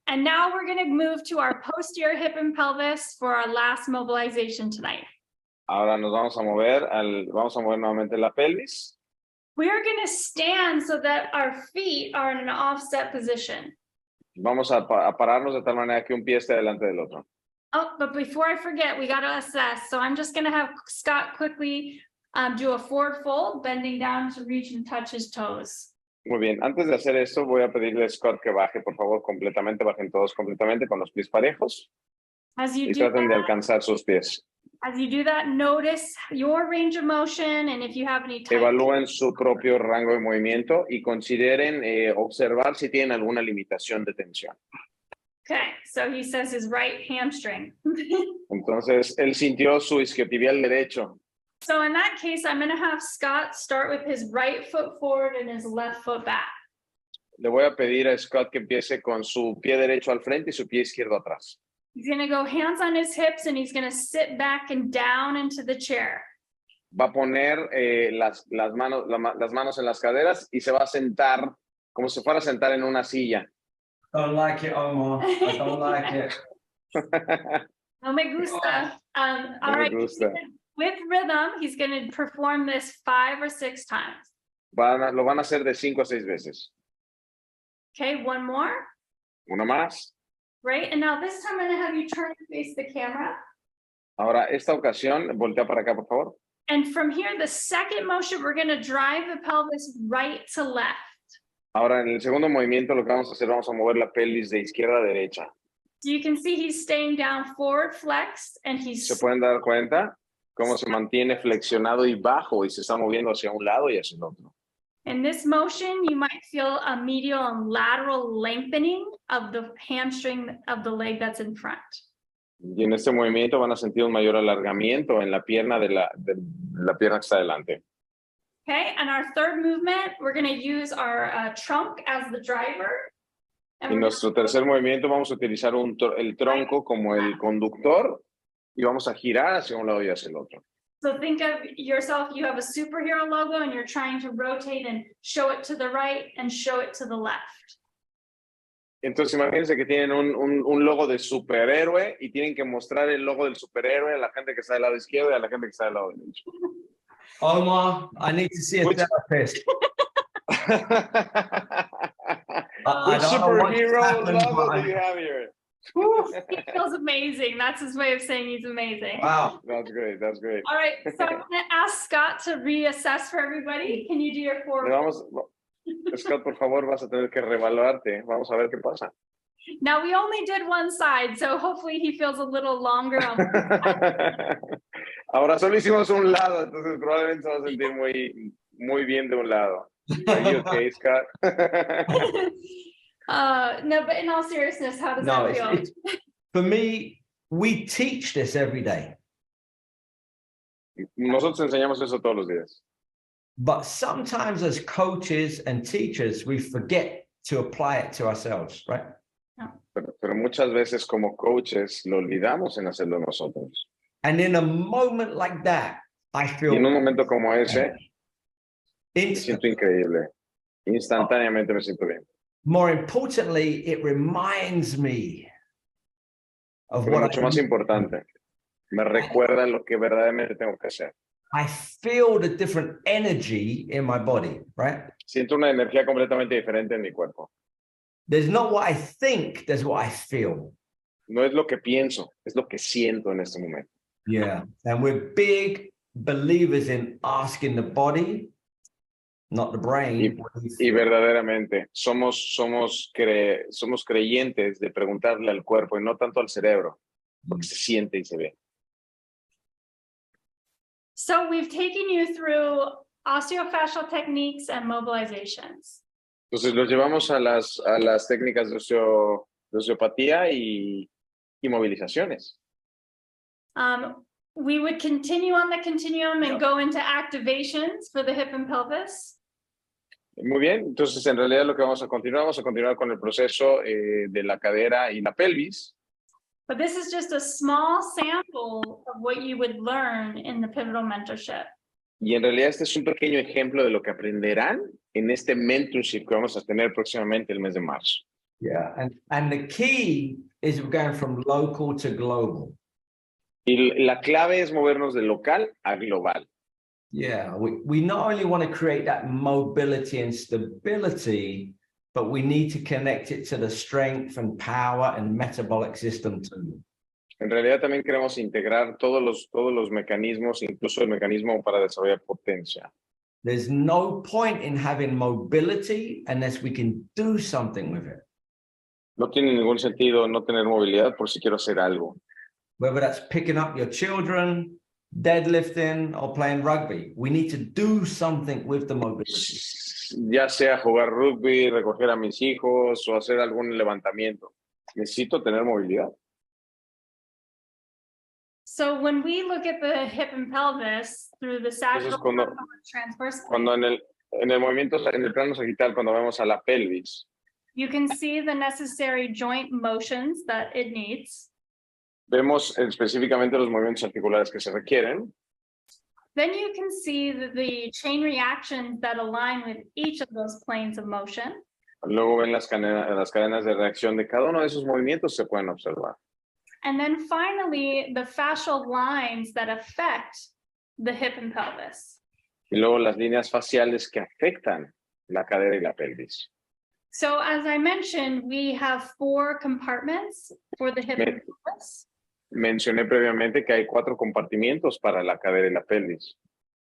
And now we're going to move to our posterior hip and pelvis for our last mobilization tonight. Ahora nos vamos a mover nuevamente la pelvis. We are going to stand so that our feet are in an offset position. Vamos a pararnos de tal manera que un pie esté delante del otro. Oh, but before I forget, we got to assess. So I'm just going to have Scott quickly do a forward fold, bending down to reach and touch his toes. Muy bien, antes de hacer esto voy a pedirle a Scott que baje, por favor, completamente, bajen todos completamente con los pies parejos As you y do traten de that, alcanzar sus pies. notice your range of motion, and if you have any tight. Evalúen su propio rango de movimiento y consideren observar si tienen alguna limitación de tensión. Okay, so he says his right hamstring. Entonces, él sintió su isquiotibial derecho. So in that case, I'm going to have Scott start with his right foot forward and his left foot back. Le voy a pedir a Scott que empiece con su pie derecho al frente y su pie izquierdo atrás. He's going to go hands on his hips and he's going to sit back and down into the chair. Va a poner las manos en las caderas y se va a sentar como si fuera a sentar en una silla. Don't like it, Omar. I don't like it. No me gusta. All No me right. gusta. With rhythm, he's going to perform this 5 or 6 times. Lo van a hacer de 5 a 6 veces. Okay, one more. Una más. Great. And now this time I'm going to have you turn and face the camera. Ahora, esta ocasión, voltea para acá, por favor. And from here, the second motion, we're going to drive the pelvis right to left. Ahora, en el segundo movimiento, lo que vamos a hacer, vamos a mover la pelvis de izquierda a derecha. So you can see he's staying down forward flexed and he's ¿Se pueden dar cuenta cómo se mantiene flexionado y bajo y se está moviendo hacia un lado y hacia el otro? in this motion, you might feel a medial and lateral lengthening of the hamstring of the leg that's in front. Y en este movimiento van a sentir un mayor alargamiento en la pierna de la pierna que está delante. Okay, and our third movement, we're going to use our trunk as the driver. And Y we're nuestro tercer movimiento vamos a utilizar el tronco como el conductor y vamos a girar hacia un lado y hacia el otro. So think of yourself, you have a superhero logo and you're trying to rotate and show it to the right and show it to the left. Entonces imagínense que tienen un logo de superhéroe y tienen que mostrar el logo del superhéroe a la gente que está del lado izquierdo y a la gente que está del lado derecho. Omar, I need to see a Which- therapist. Which don't know what's superhero happened, logo but do you have here? He feels amazing. That's his way of saying he's amazing. Wow. That's great, that's great. All right, so I'm going to ask Scott to reassess for everybody. Can you do your Le forward? Scott, por favor, vas a tener que revaluarte. Vamos a ver qué pasa. Now we only did one side, so hopefully he feels a little longer. Ahora solo hicimos un lado, entonces probablemente se va a sentir muy bien de un lado. Are you okay, Scott? No, but in all seriousness, how does No, that feel? it's, for me, we teach this every day. Nosotros enseñamos eso todos los días. But sometimes as coaches and teachers, we forget to apply it to ourselves, right? Pero muchas veces como coaches lo olvidamos en hacerlo nosotros. And in a moment like that, I Y en feel un momento como ese, me instant. siento increíble. Instantáneamente me siento bien. More importantly, it reminds me of Pero what mucho más importante, me recuerda lo que verdaderamente tengo que hacer. I feel the different energy in my body, right? Siento una energía completamente diferente en mi cuerpo. There's not what I think, there's what I feel. No es lo que pienso, es lo que siento en este momento. Yeah. And we're big believers in asking the body, not the brain. Y verdaderamente somos creyentes de preguntarle al cuerpo y no tanto al cerebro, porque se siente y se ve. So we've taken you through osteofascial techniques and mobilizations. Entonces los llevamos a las técnicas de osteopatía y movilizaciones. We would continue on the continuum and go into activations for the hip and pelvis. Muy bien, entonces en realidad lo que vamos a continuar con el proceso de la cadera y la pelvis. But this is just a small sample of what you would learn in the pivotal mentorship. Y en realidad este es un pequeño ejemplo de lo que aprenderán en este mentorship que vamos a tener próximamente el mes de marzo. Yeah, and the key is we're going from local to global. Y la clave es movernos de local a global. Yeah, we not only want to create that mobility and stability, but we need to connect it to the strength and power and metabolic system too. En realidad también queremos integrar todos los mecanismos, incluso el mecanismo para desarrollar potencia. There's no point in having mobility unless we can do something with it. No tiene ningún sentido no tener movilidad por si quiero hacer algo. Whether that's picking up your children, deadlifting, or playing rugby, we need to do something with the mobility. Ya sea jugar rugby, recoger a mis hijos o hacer algún levantamiento. Necesito tener movilidad. So when we look at the hip and pelvis through the sagittal transverse plane, Cuando en el movimiento, en el plano sagital, cuando vemos a la pelvis, you can see the necessary joint motions that it needs. vemos específicamente los movimientos articulares que se requieren. Then you can see the chain reactions that align with each of those planes of motion. Luego ven las cadenas de reacción de cada uno de esos movimientos, se pueden observar. And then finally, the fascial lines that affect the hip and pelvis. Y luego las líneas faciales que afectan la cadera y la pelvis. So as I mentioned, we have 4 compartments for the hip and pelvis. Mencioné previamente que hay 4 compartimientos para la cadera y la pelvis.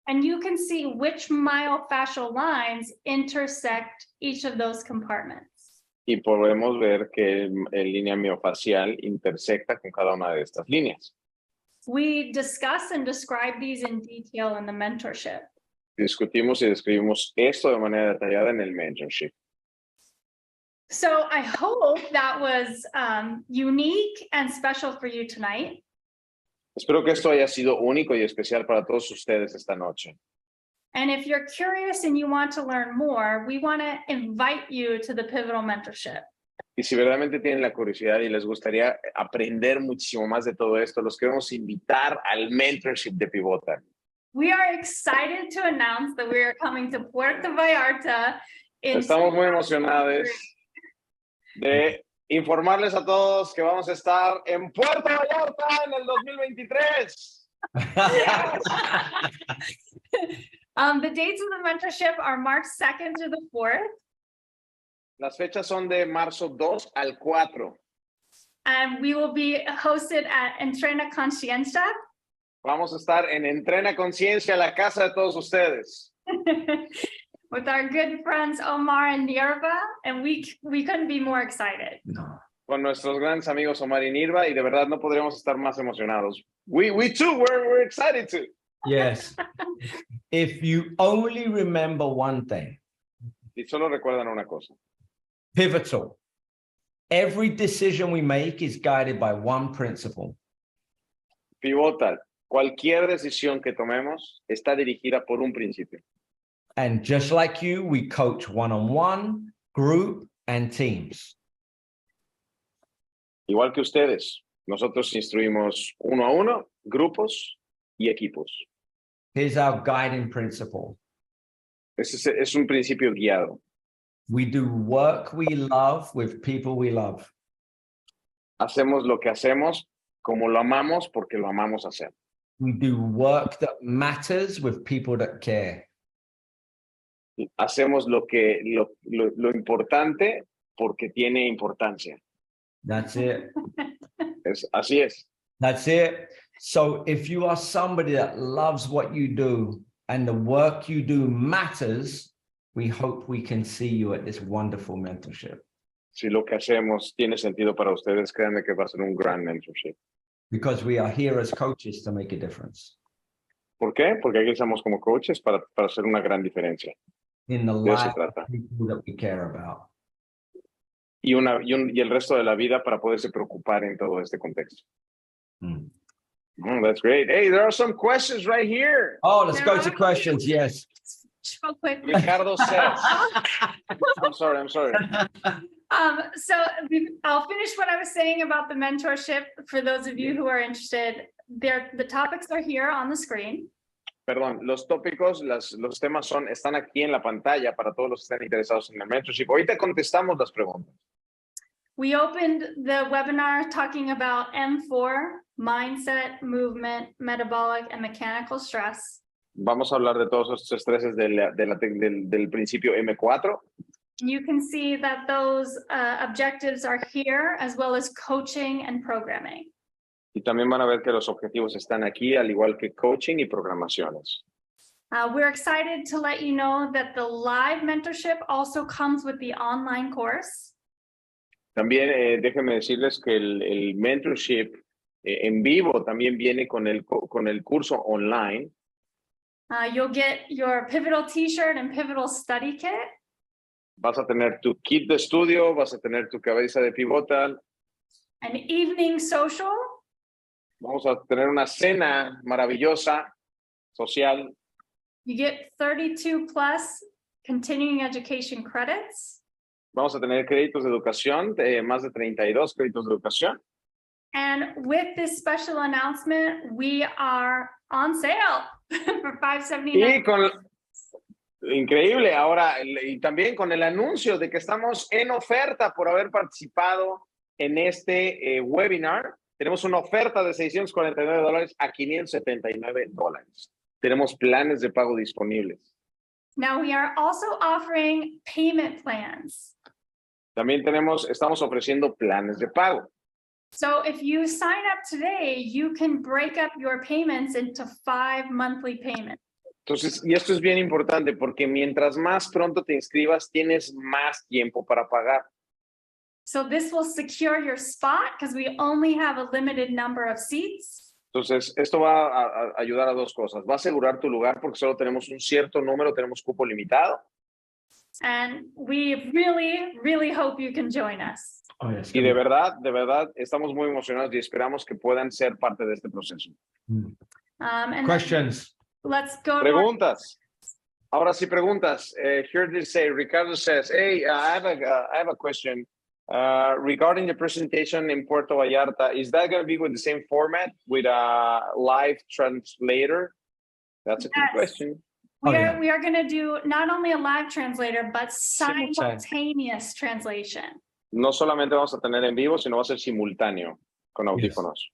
And you can see which myofascial lines intersect each of those compartments. Y podemos ver que el línea miofacial intersecta con cada una de estas líneas. We discuss and describe these in detail in the mentorship. Discutimos y describimos esto de manera detallada en el mentorship. So I hope that was unique and special for you tonight. Espero que esto haya sido único y especial para todos ustedes esta noche. And if you're curious and you want to learn more, we want to invite you to the Pivotal Mentorship. Y si verdaderamente tienen la curiosidad y les gustaría aprender muchísimo más de todo esto, los queremos invitar al mentorship de Pivotal. We are excited to announce that we are coming to Puerto Vallarta. Estamos muy emocionados de informarles a todos que vamos a estar en Puerto Vallarta en el 2023. The dates of the mentorship are March 2nd to the 4th. Las fechas son de marzo 2 al 4. And we will be hosted at Entrena Conciencia. Vamos a estar en Entrena Conciencia, la casa de todos ustedes. With our good friends Omar and Nirva, and we couldn't be more excited. No. Con nuestros grandes amigos Omar y Nirva, y de verdad no podríamos estar más emocionados. We too, we're excited to. Yes. If you only remember one thing. Y solo recuerdan una cosa. Pivotal. Every decision we make is guided by one principle. Pivotal. Cualquier decisión que tomemos está dirigida por un principio. And just like you, we coach one-on-one, group, and teams. Igual que ustedes, nosotros instruimos uno a uno, grupos y equipos. Here's our guiding principle. Es un principio guiado. We do work we love with people we love. Hacemos lo que hacemos como lo amamos porque lo amamos hacer. We do work that matters with people that care. Hacemos lo importante porque tiene importancia. That's it. Así es. That's it. So if you are somebody that loves what you do and the work you do matters, we hope we can see you at this wonderful mentorship. Si lo que hacemos tiene sentido para ustedes, créanme que va a ser un gran mentorship. Because we are here as coaches to make a difference. ¿Por qué? Porque aquí estamos como coaches para hacer una gran diferencia. In the De eso se life of trata. people that we care about. Y el resto de la vida para poderse preocupar en todo este contexto. Mm. Oh, that's great. Hey, there are some questions right here. Oh, let's go to questions. Yes. Real quick. Ricardo says. I'm sorry. So I'll finish what I was saying about the mentorship for those of you who are interested. The topics are here on the screen. Perdón, los tópicos, los temas están aquí en la pantalla para todos los que estén interesados en el mentorship. Ahorita contestamos las preguntas. We opened the webinar talking about M4, mindset, movement, metabolic, and mechanical stress. Vamos a hablar de todos estos estreses del principio M4. You can see that those objectives are here, as well as coaching and programming. Y también van a ver que los objetivos están aquí, al igual que coaching y programaciones. We're excited to let you know that the live mentorship also comes with the online course. También déjenme decirles que el mentorship en vivo también viene con el curso online. You'll get your Pivotal t-shirt and Pivotal study kit. Vas a tener tu kit de estudio, vas a tener tu cabeza de pivotal. An evening social. Vamos a tener una cena maravillosa, social. You get 32 plus continuing education credits. Vamos a tener créditos de educación, más de 32 créditos de educación. And with this special announcement, we are on sale for $579. Increíble, ahora, y también con el anuncio de que estamos en oferta por haber participado en este webinar. Tenemos una oferta de $649 a $579. Tenemos planes de pago disponibles. Now we are also offering payment plans. También estamos ofreciendo planes de pago. So if you sign up today, you can break up your payments into 5 monthly payments. Entonces, y esto es bien importante porque mientras más pronto te inscribas, tienes más tiempo para pagar. So this will secure your spot because we only have a limited number of seats. Entonces, esto va a ayudar a dos cosas. Va a asegurar tu lugar porque solo tenemos un cierto número, tenemos cupo limitado. And we really, really hope you can join us. Oh, yes. Y de verdad, estamos muy emocionados y esperamos que puedan ser parte de este proceso. And Questions. let's go to Preguntas. Ahora sí, preguntas. Here they say, Ricardo says, hey, I have a question. Regarding the presentation in Puerto Vallarta, is that going to be with the same format with a live translator? That's a good question. We are going to do not only a live translator, but simultaneous translation. No solamente vamos a tener en vivo, sino va a ser simultáneo con audífonos.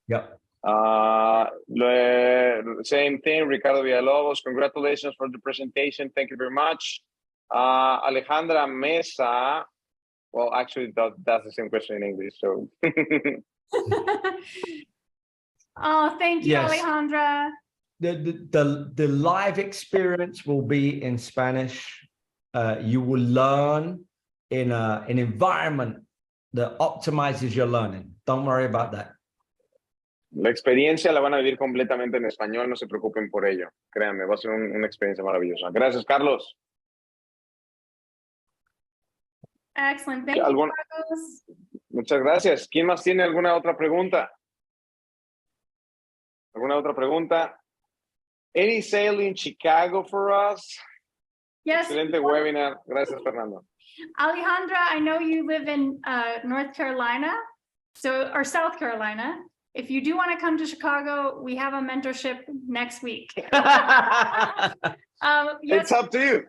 Yes. Same thing, Ricardo Villalobos. Congratulations for the presentation. Thank you very much. Alejandra Mesa. Well, actually, that's the same question in English. So. Oh, thank you, Yes. Alejandra. The live experience will be in Spanish. You will learn in an environment that optimizes your learning. Don't worry about that. La experiencia la van a vivir completamente en español, no se preocupen por ello. Créanme, va a ser una experiencia maravillosa. Gracias, Carlos. Excellent. Thank you, Carlos. Muchas gracias. ¿Quién más tiene alguna otra pregunta? ¿Alguna otra pregunta? Any sale in Chicago for us? Yes. Excelente webinar. Gracias, Fernando. Alejandra, I know you live in North Carolina, or South Carolina. If you do want to come to Chicago, we have a mentorship next week. Yes, It's up to you.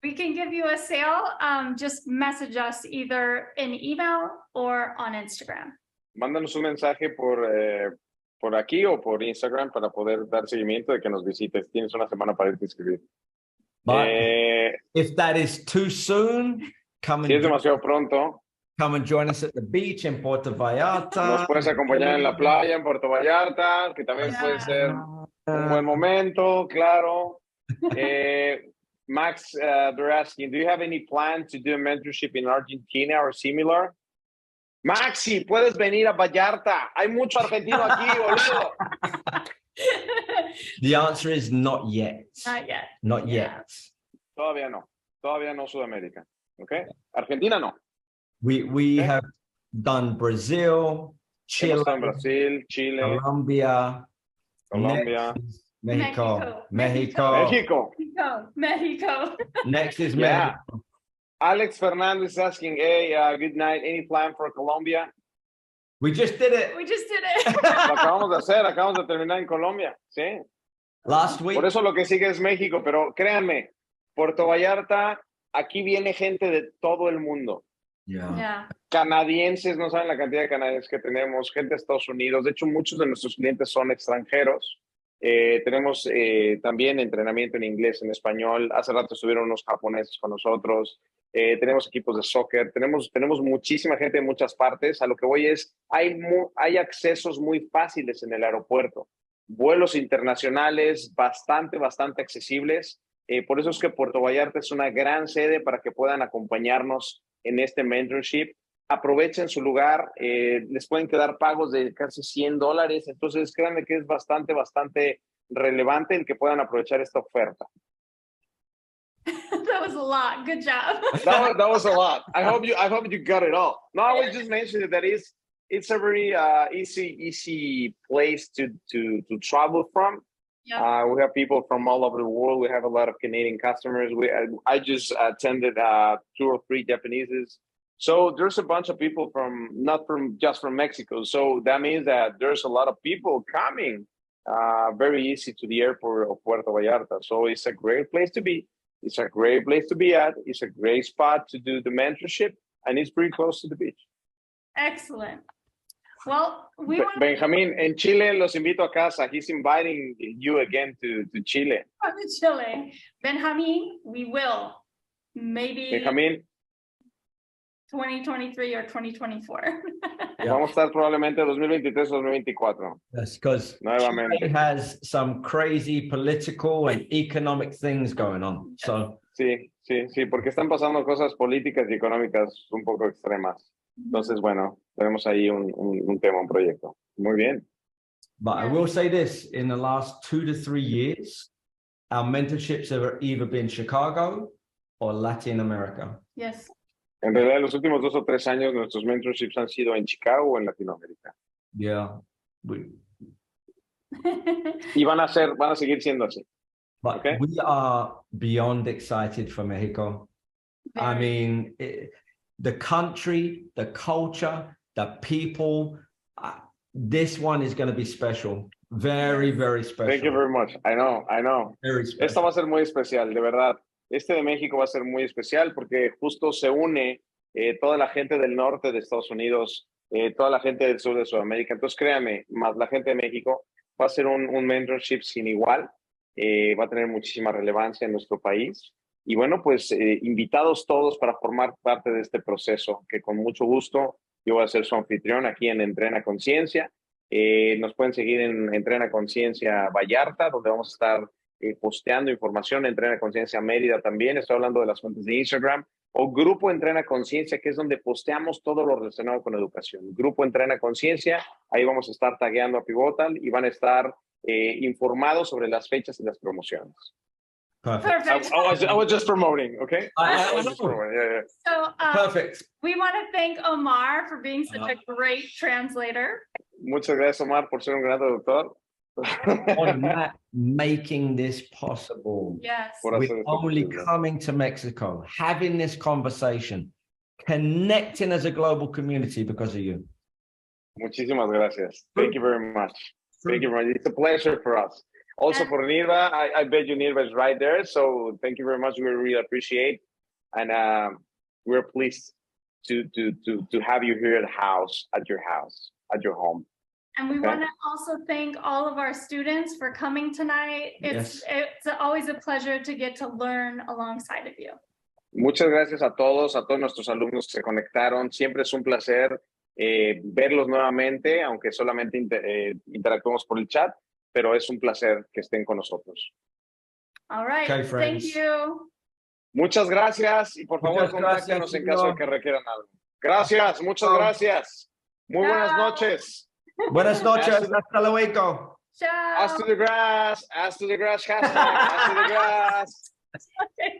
we can give you a sale. Just message us either in email or on Instagram. Mándanos un mensaje por aquí o por Instagram para poder dar seguimiento de que nos visites. Tienes una semana para irte a inscribir. But if that is too soon, Si es demasiado pronto, come and join us at the beach in Puerto Vallarta. nos puedes acompañar en la playa en Puerto Vallarta, que también puede ser un buen momento, claro. Max, they're asking, do you have any plan to do a mentorship in Argentina or similar? Maxi, puedes venir a Vallarta. Hay mucho argentino aquí, boludo. The answer is not yet. Not yet. Not Yeah. yet. Todavía no Sudamérica. Okay? Argentina no. We Okay. have done Brazil, Chile, Hemos estado en Brasil, Chile, Colombia, Colombia, next is Mexico. Mexico. Next is Yeah. Mexico. Alex Fernandez is asking, hey, good night. Any plan for Colombia? We just did it We just did it. Lo acabamos de hacer, acabamos de terminar en Colombia, ¿sí? last week. Por eso lo que sigue es México, pero créanme, Puerto Vallarta, aquí viene gente de todo el mundo. Yeah. Canadienses, no saben la cantidad de canadienses que tenemos, gente de Estados Unidos. De hecho, muchos de nuestros clientes son extranjeros. Tenemos también entrenamiento en inglés, en español. Hace rato estuvieron unos japoneses con nosotros. Tenemos equipos de soccer. Tenemos muchísima gente de muchas partes. A lo que voy es, hay accesos muy fáciles en el aeropuerto. Vuelos internacionales bastante accesibles. Por eso es que Puerto Vallarta es una gran sede para que puedan acompañarnos en este mentorship. Aprovechen su lugar, les pueden quedar pagos de casi $100, entonces créanme que es bastante relevante el que puedan aprovechar esta oferta. That was a lot. Good job. That was a lot. I hope you got it all. No, I was just mentioning that it's a very easy place to travel from. Yeah. We have people from all over the world. We have a lot of Canadian customers. I just attended 2 or 3 Japaneses. So there's a bunch of people not just from Mexico. So that means that there's a lot of people coming very easy to the airport of Puerto Vallarta. So it's a great place to be. It's a great place to be at. It's a great spot to do the mentorship, and it's pretty close to the beach. Excellent. Well, we want Benjamín, en Chile los invito a casa. He's inviting you again to Chile. to Chile. Benjamin, we will. Maybe Benjamín, 2023 or 2024. vamos a estar probablemente 2023 o 2024. Yes, because Nuevamente. Chile has some crazy political and economic things going on. So Sí, porque están pasando cosas políticas y económicas un poco extremas. Entonces, bueno, tenemos ahí un tema, un proyecto. Muy bien. but I will say this, in the last 2 to 3 years, our mentorships have either been Chicago or Latin America. Yes. En realidad, los últimos 2 o 3 años, nuestros mentorships han sido en Chicago o en Latinoamérica. Yeah. Y van a seguir siendo así. But Okay. we are beyond excited for Mexico. I mean, the country, the culture, the people, this one is going to be special. Very, very special. Thank you very much. I know. Very special. Esta va a ser muy especial, de verdad. Este de México va a ser muy especial porque justo se une toda la gente del norte de Estados Unidos, toda la gente del sur de Sudamérica. Entonces, créame, más la gente de México, va a ser un mentorship sin igual. Va a tener muchísima relevancia en nuestro país. Y bueno, pues invitados todos para formar parte de este proceso, que con mucho gusto yo voy a ser su anfitrión aquí en Entrena Conciencia. Nos pueden seguir en Entrena Conciencia Vallarta, donde vamos a estar posteando información. Entrena Conciencia Mérida también, estoy hablando de las fuentes de Instagram. O Grupo Entrena Conciencia, que es donde posteamos todo lo relacionado con educación. Grupo Entrena Conciencia, ahí vamos a estar tagueando a Pivotal y van a estar informados sobre las fechas y las promociones. Perfect. Perfect. I was just promoting, okay? I was just promoting, yeah. So Perfect. we want to thank Omar for being such a great translator. Muchas gracias, Omar, por ser un gran traductor. on Matt making this possible. Yes. Por With hacer esto only posible. coming to Mexico, having this conversation, connecting as a global community because of you. Muchísimas gracias. Thank you very much. Thank you very much. It's a pleasure for us. Also And- for Nirva, I bet you Nirva is right there. So thank you very much. We really appreciate, and we're pleased to have you here at your home. And we Okay. want to also thank all of our students for coming tonight. It's always a pleasure to get to learn alongside of you. Muchas gracias a todos nuestros alumnos que se conectaron. Siempre es un placer verlos nuevamente, aunque solamente interactuamos por el chat, pero es un placer que estén con nosotros. All right. Okay, Thank friends. you. Muchas gracias y por favor Muchas contáctenos gracias, en caso de Hugo. que requieran algo. Gracias, muchas Chao. gracias. Muy buenas Chao. noches. Buenas noches, hasta luego. Ciao. As to the grass, hashtag, as to the grass. Okay.